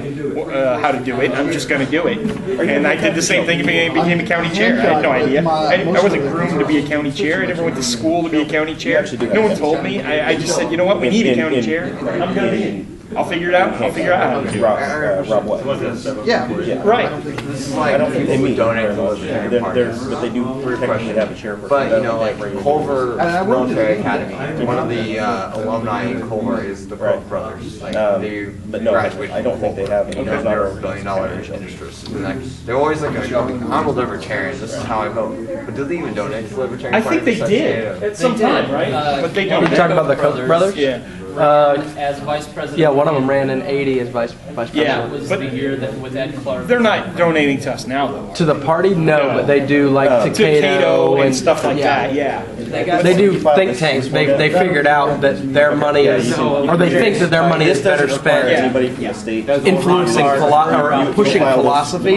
how to do it. I'm just going to do it. And I did the same thing and became a county chair. I had no idea. I wasn't groomed to be a county chair. I never went to school to be a county chair. No one told me. I just said, you know what, we need a county chair. I'm going to be it. I'll figure it out. I'll figure out how to do it.
Rob what?
Yeah.
Right.
This is like
I don't think they
people who
meet
donate to
very
the
much.
Libertarian Party.
But they do technically have a chairperson.
But you know, like
Right.
Culver Military Academy, one of the alumni in Culver is the Koch brothers. Like they
but no,
graduated
I don't
from
think they
Culver.
have.
You know,
There's not
they're
a
$1 billion interests. And like, they're always like, I'm a libertarian. This is how I vote. But do they even donate to the Libertarian
I
Party?
think they did at some time, right? But they don't.
You talking about the Koch brothers?
Yeah.
As vice president.
Yeah, one of them ran in '80 as vice president.
Yeah.
That was
But-
the year that with Ed Clark.
They're not donating to us now, though.
To the party, no, but they do like
To Cato
Tailor
and stuff like that. Yeah.
They got
They do think tanks. They figured out that their money is, or they think that their money is better spent
Anybody from the state.
influencing or pushing philosophy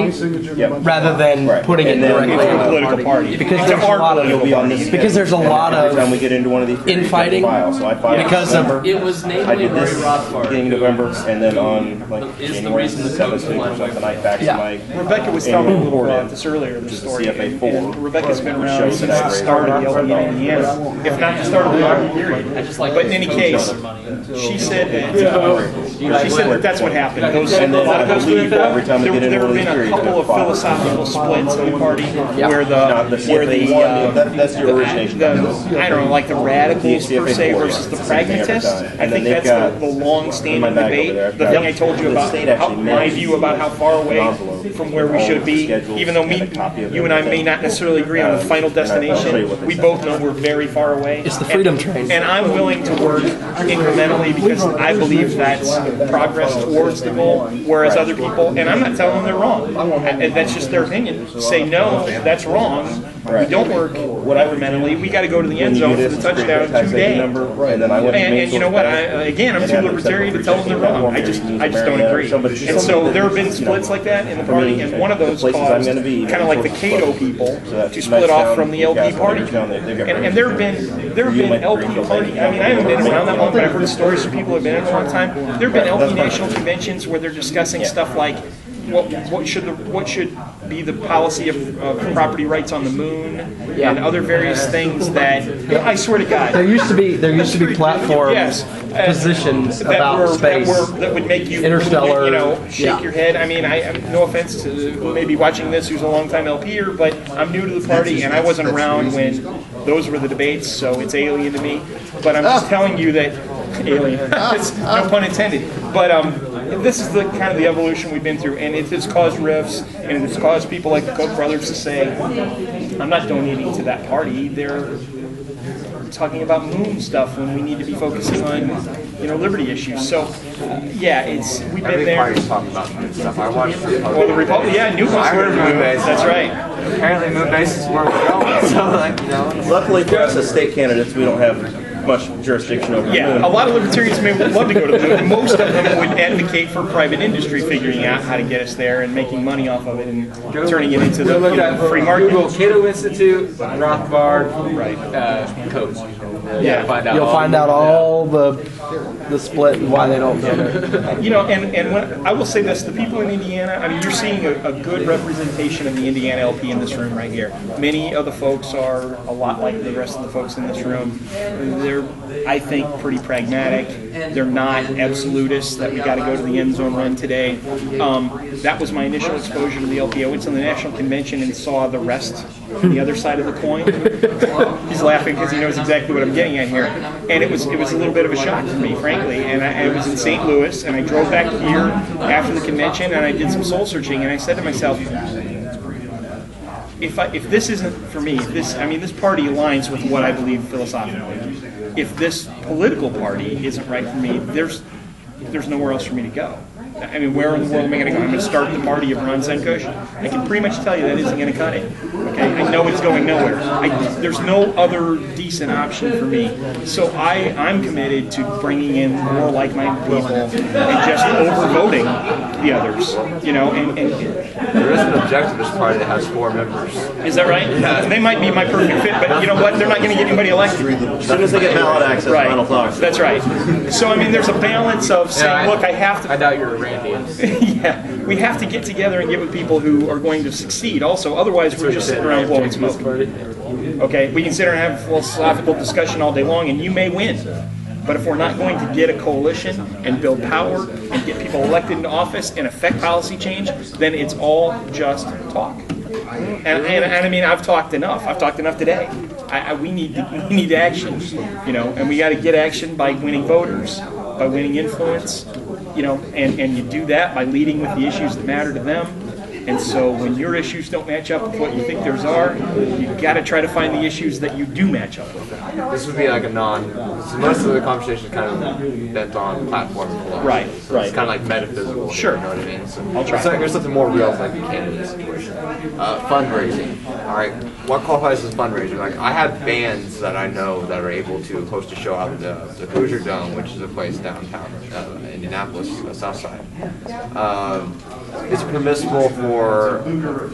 rather than putting it
And then
directly
Into
in
the
the
political
party.
party.
Because
Into
there's a
our
lot of
You'll be on this.
because there's a lot
Every time we
of
get into one of these.
infighting
So I filed
because
in
of
November.
It was
I
namely
did this
Murray Rothbard.
beginning of November, and then on like
Is the
January
reason the
7th
Koch
or something, I faxed
Yeah.
my.
Rebecca was telling me a little about this earlier, the story.
CFA 4,
And Rebecca's been around
shows
since
that
the start of the LP in Indiana, if not the start of the modern period.
I just like
But in any case, she said that that's what happened. Those,
And
a
then
lot of
I
those,
believe every time we get into
there
one
have
of these
been a
periods,
couple of
they're
philosophical splits in the party where
Not the CFA 1, that's your origination.
I don't know, like the radicals
The
per
CFA
se
4,
versus
yeah.
the
It's the same thing every
pragmatists.
time.
I
And
think
then
that's
they've got
the long-standing
in my bag
debate.
over there,
The
I've
thing
got-
I told you
the
about
state actually
my
makes
view about how far away
an envelope
from where we
with
should
all
be,
the schedules
even though
and a copy of
you and I may
everything.
not necessarily agree on the final
And I'll show you
destination,
what they
we
said.
both know we're very far away.
It's the freedom
And-
train.
And I'm willing to work incrementally because I believe that's progress towards the goal, whereas other people, and I'm not telling them they're wrong, and that's just their opinion, say, no, that's wrong, we don't work incrementally, we gotta go to the end zone for the touchdown today.
And then I went
And you know what, again, I'm too libertarian to tell them they're wrong, I just don't agree. And so there have been splits like that in the party, and one of those caused, kind of like the Cato people, to split off from the LP party. And there have been LP party, I mean, I haven't been around that long, but I've heard stories from people who have been in a long time. There have been LP national conventions where they're discussing stuff like, what should be the policy of property rights on the moon and other various things that, I swear to God.
There used to be platform
Yes.
positions
that
about
were,
space.
that would make you,
Interstellar,
shake
yeah.
your head. I mean, no offense to who may be watching this who's a longtime LPer, but I'm new to the party and I wasn't around when those were the debates, so it's alien to me. But I'm just telling you that alien. It's no pun intended. But this is the kind of the evolution we've been through, and it has caused rifts, and it has caused people like the Koch brothers to say, "I'm not donating to that party. They're talking about moon stuff when we need to be focusing on, liberty issues." So, we've been
Every
there.
party's talking about moon stuff. I watched the
Well, the Republic, New
I heard moon base.
That's right.
Apparently moon base is where we're going. So like,
Luckily for us as state candidates, we don't have much jurisdiction over the
Yeah,
moon.
a lot of libertarians may love to go to the moon. Most of them would advocate for private industry figuring out how to get us there and making money off of it and turning it into the free market.
Google Cato Institute, Rothbard, Coach.
Yeah.
You'll find out all the split and why they don't do it.
And when, I will say this, the people in Indiana, I mean, you're seeing a good representation of the Indiana LP in this room right here. Many of the folks are a lot like the rest of the folks in this room. They're, I think, pretty pragmatic. They're not absolutists that we got to go to the end zone run today. That was my initial exposure to the LP. I went to the national convention and saw the rest, the other side of the coin. He's laughing because he knows exactly what I'm getting at here. And it was a little bit of a shock to me, frankly. And I was in St. Louis, and I drove back here after the convention, and I did some soul searching, and I said to myself, if this isn't for me, this party aligns with what I believe philosophically. If this political party isn't right for me, there's nowhere else for me to go. I mean, where in the world am I going to go? I'm going to start the party of Ron Cenkush. I can pretty much tell you that isn't going to cut it. Okay, I know it's going nowhere. There's no other decent option for me. So I'm committed to bringing in more like-minded people and just overvoting the others.
there is an objectivist party that has 4 members.
Is that right? Yeah. They might be my perfect fit, but you know what? They're not going to get anybody elected.
As soon as they get ballot access,
Right.
final thoughts.
That's right. So I mean, there's a balance of saying, look, I have to.
I doubt you're a Randian.
Yeah, we have to get together and get with people who are going to succeed. Also, otherwise we're just sitting around blowing smoke. Okay, we can sit there and have a philosophical discussion all day long, and you may win. But if we're not going to get a coalition and build power and get people elected into office and affect policy change, then it's all just talk. And I mean, I've talked enough. I've talked enough today. We need action, you know, and we got to get action by winning voters, by winning influence, you know, and you do that by leading with the issues that matter to them. And so when your issues don't match up with what you think theirs are, you got to try to find the issues that you do match up with.
This would be like so most of the conversation is kind of bent on platform philosophy.
Right,
So
right.
It's kind of like metaphysical.
Sure.
You know what I mean? So
I'll try.
So here's something more real, like the candidate situation. Fundraising. All right. What qualifies as fundraising? Like I have bands that I know that are able to host a show out of the Hoosier Dome, which is a place downtown, Indianapolis, South Side. It's permissible for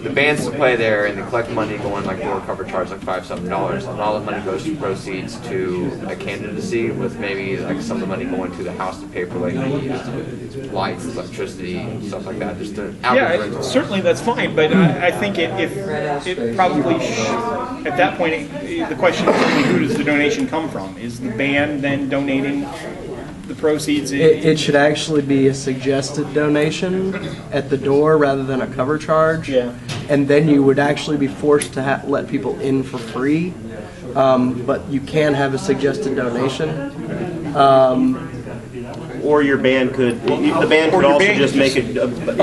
the bands to play there and they collect money, going like door cover charge like $5-7, and all the money goes to proceeds to a candidacy, with maybe like some of the money going to the house to pay for like lights, electricity, stuff like that. Just to
Yeah, certainly that's fine, but I think it probably at that point the question is only who does the donation come from? Is the band then donating the proceeds?
It should actually be a suggested donation at the door rather than a cover charge.
Yeah.
And then you would actually be forced to let people in for free. But you can have a suggested donation.
Or your band could, the band
Or
could
your
also
band
just
could
make it, the band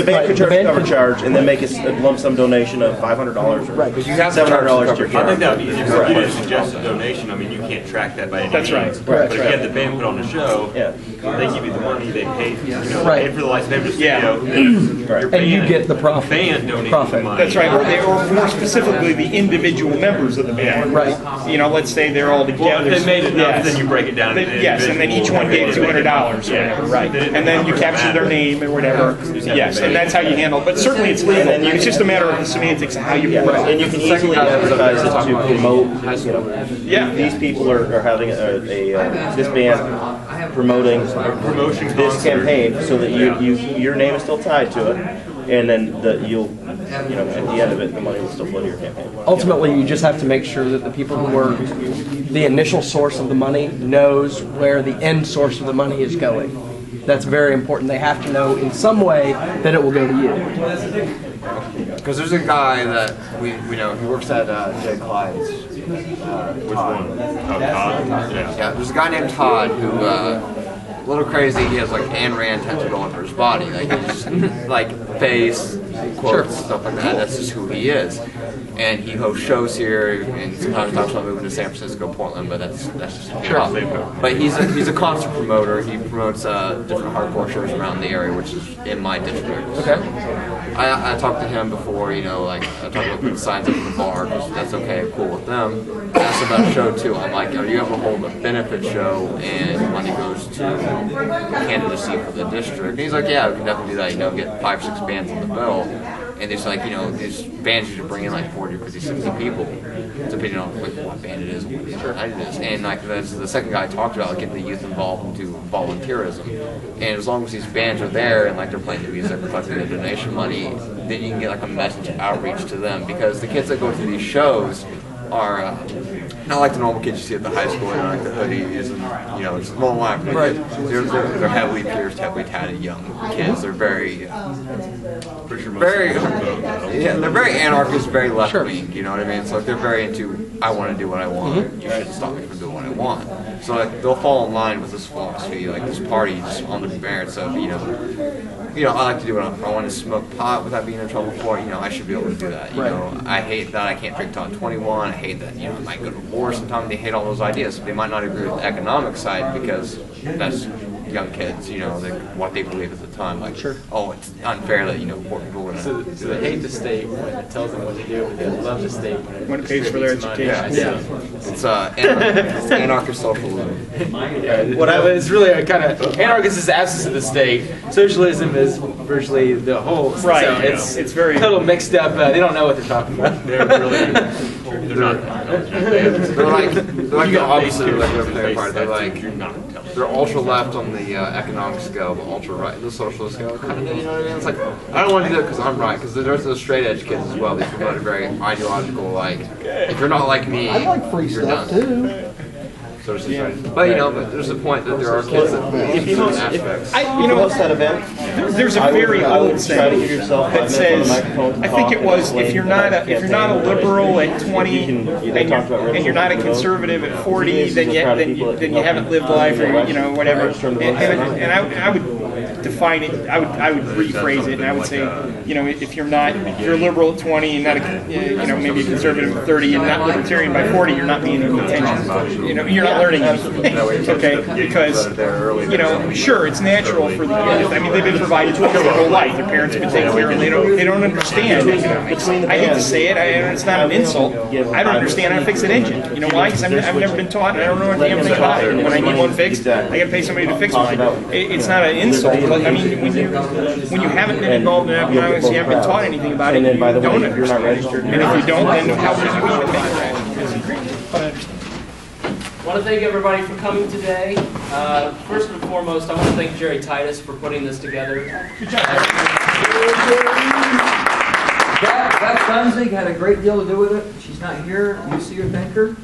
right,
could
the
charge
band
a cover
could-
charge and then make a lump sum donation of $500 or
Right, 'cause
you have to charge
$700
the
to your
cover
I think
charge.
that would be easier if you just suggest a donation. I mean, you can't track that by any
That's right.
means.
Right.
But if you have the band put on the show,
Yeah.
they give you the money, they pay,
Right.
pay for the lights, pay for the
Yeah.
studio. Then your
And you
band-
get the profit.
Band donates the
Profit.
money.
That's right, or more specifically, the individual members of the band.
Right.
You know, let's say they're all together.
Well, if they made enough,
Yes.
then you break it down. into
Yes, and then each one gave $200 or whatever, right? And then you capture their name or whatever. Yes, and that's how you handle it. But certainly it's legal. It's just a matter of the semantics of how you put
And
it.
you can easily advertise it to promote, you know,
Yeah.
these people are having this band promoting
promotion
this
concert.
campaign, so that your name is still tied to it, and then you'll, you know, at the end of it, the money will still flow to your campaign.
Ultimately, you just have to make sure that the people who are the initial source of the money knows where the end source of the money is going. That's very important. They have to know in some way that it will go to you.
Because there's a guy that we know, he works at Jay Clyde's.
Which one? Oh, Todd? Yeah.
Yeah, there's a guy named Todd who, a little crazy, he has like Ayn Rand tattooed all over his body. Like, he's like face, quotes, stuff like that. That's just who he is. And he hosts shows here, and sometimes talks about moving to San Francisco, Portland, but that's just sure. But he's a concert promoter. He promotes different hardcore shows around the area, which is in my district. Okay. I talked to him before, you know, like I talked about putting signs up in the bar, because that's okay, cool with them. I asked about a show too. I'm like, are you ever hold a benefit show and money goes to candidacy for the district? And he's like, yeah, we can definitely do that. You know, get 5 or 6 bands on the bill. And there's like, you know, these bands usually bring in like 40, 50, 60 people, depending on like what band it is and what night it is. And like that's the second guy I talked about, like getting the youth involved into volunteerism. And as long as these bands are there and like they're playing the music, collecting the donation money, then you can get like a message outreach to them, because the kids that go to these shows are not like the normal kids you see at the high school, you know, like the hoodies and, you know, it's normal life. Right. They're heavily pierced, heavily tatted young kids. They're very, they're very anarchist, very left wing. You know what I mean? So like they're very into, I want to do what I want. You shouldn't stop me from doing what I want. So like they'll fall in line with this philosophy, like this party, just on the merits of, you know, I like to do what I want to smoke pot without being in trouble for it. You know, I should be able to do that. You know, I hate that I can't drink till I'm 21. I hate that, you know, I might go to war sometime. They hate all those ideas. They might not agree with the economic side, because that's young kids, you know, what they believe at the time. Like, oh, it's unfair that, you know, poor people are
So they hate the state when it tells them what to do, but they love the state
When it pays for their education.
It's anarchist socialism.
It's really a kind of anarchist is the absence of the state. Socialism is virtually the whole.
Right.
So
It's very
total mixed up. They don't know what they're talking about.
They're not.
They're like the opposite of like the Libertarian Party. They're like,
You're not telling.
they're ultra left on the economic scale, but ultra right in the socialist scale. Kind of, you know what I mean? It's like, I don't want to do that because I'm right. Because there's those straight edge kids as well. They promote a very ideological, like, if you're not like me,
I like free
you're
stuff
done.
too.
so to say. But you know, but there's a point that there are kids that
If you host, that event,
there's a very
I would
old
try to
saying
give yourself
that
5 minutes on the
says,
microphone to
I think
talk
it was,
and
if you're
explain
not a
the
liberal at
campaign.
20
You can
and
talk about
you're not a conservative at 40, then you haven't lived life, or you know, whatever. And I would define it. I would rephrase it, and I would say, you know, if you're a liberal at 20 and not you know, maybe a conservative at 30 and not libertarian by 40, you're not being intentional. You know, you're not learning anything. Okay, because you know, sure, it's natural for the youth. I mean, they've been provided to them their whole life. Their parents have been taking care of them. They don't understand. I hate to say it. It's not an insult. I don't understand how to fix an engine. You know why? Because I've never been taught, and I don't know what damn thing about it. When I need one fixed, I got to pay somebody to fix mine. It's not an insult. But I mean, when you haven't been involved in economics, you haven't been taught anything about it.
And then, by the way,
don't
if you're not registered,
and if you don't, then how can you even make that?
I want to thank everybody for coming today. First and foremost, I want to thank Jerry Titus for putting this together.
Good job. Beth Dunsig had a great deal to do with it. She's not here. You see her, thank her.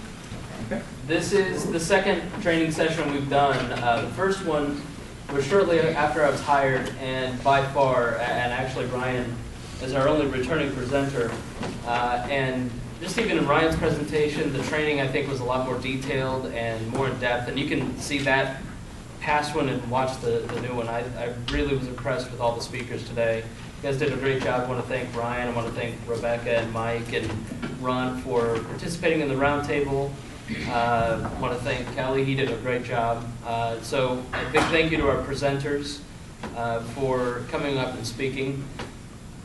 This is the second training session we've done. The first one was shortly after I was hired, and by far, and actually Ryan is our only returning presenter. And just even in Ryan's presentation, the training I think was a lot more detailed and more in depth, and you can see that past one and watch the new one. I really was impressed with all the speakers today. You guys did a great job. I want to thank Ryan. I want to thank Rebecca and Mike and Ron for participating in the roundtable. I want to thank Kelly. He did a great job. So a big thank you to our presenters for coming up and speaking.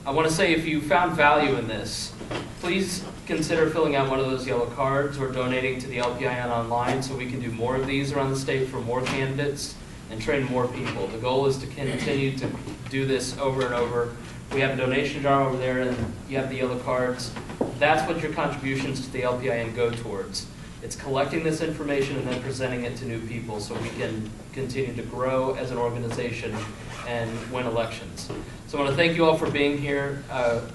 I want to say if you found value in this, please consider filling out one of those yellow cards or donating to the LPIN online so we can do more of these around the state for more candidates and train more people. The goal is to continue to do this over and over. We have a donation jar over there, and you have the yellow cards. That's what your contributions to the LPIN go towards. It's collecting this information and then presenting it to new people so we can continue to grow as an organization and win elections. So I want to thank you all for being here.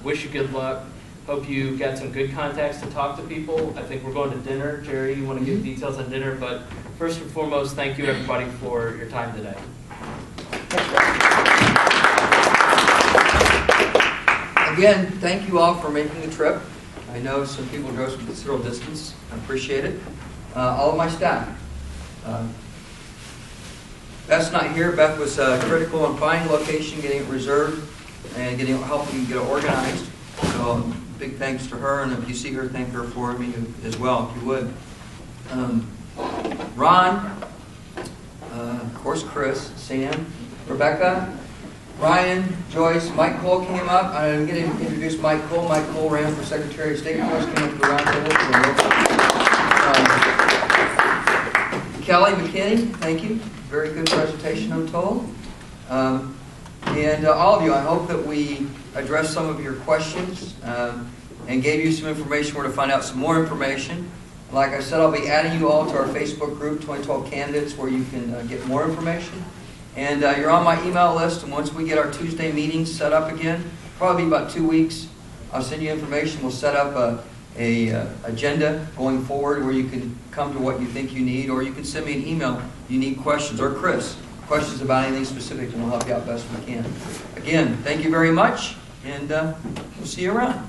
Wish you good luck. Hope you got some good contacts to talk to people. I think we're going to dinner. Jerry, you want to give details on dinner, but first and foremost, thank you everybody for your time today.
Again, thank you all for making the trip. I know some people drove some considerable distance. I appreciate it. All of my staff. Beth's not here. Beth was critical in finding location, getting it reserved, and helping get it organized. So big thanks to her, and if you see her, thank her for me as well, if you would. Ron, of course Chris, Sam, Rebecca, Ryan, Joyce, Mike Cole came up. I'm going to introduce Mike Cole. Mike Cole ran for Secretary of State for us, came up to the roundtable. Kelly McKinney, thank you. Very good presentation, I'm told. And all of you, I hope that we addressed some of your questions and gave you some information where to find out some more information. Like I said, I'll be adding you all to our Facebook group, 2012 Candidates, where you can get more information. And you're on my email list, and once we get our Tuesday meetings set up again, probably about 2 weeks, I'll send you information. We'll set up a agenda going forward where you can come to what you think you need, or you can send me an email, you need questions, or Chris, questions about anything specific, and we'll help you out best we can. Again, thank you very much, and we'll see you around.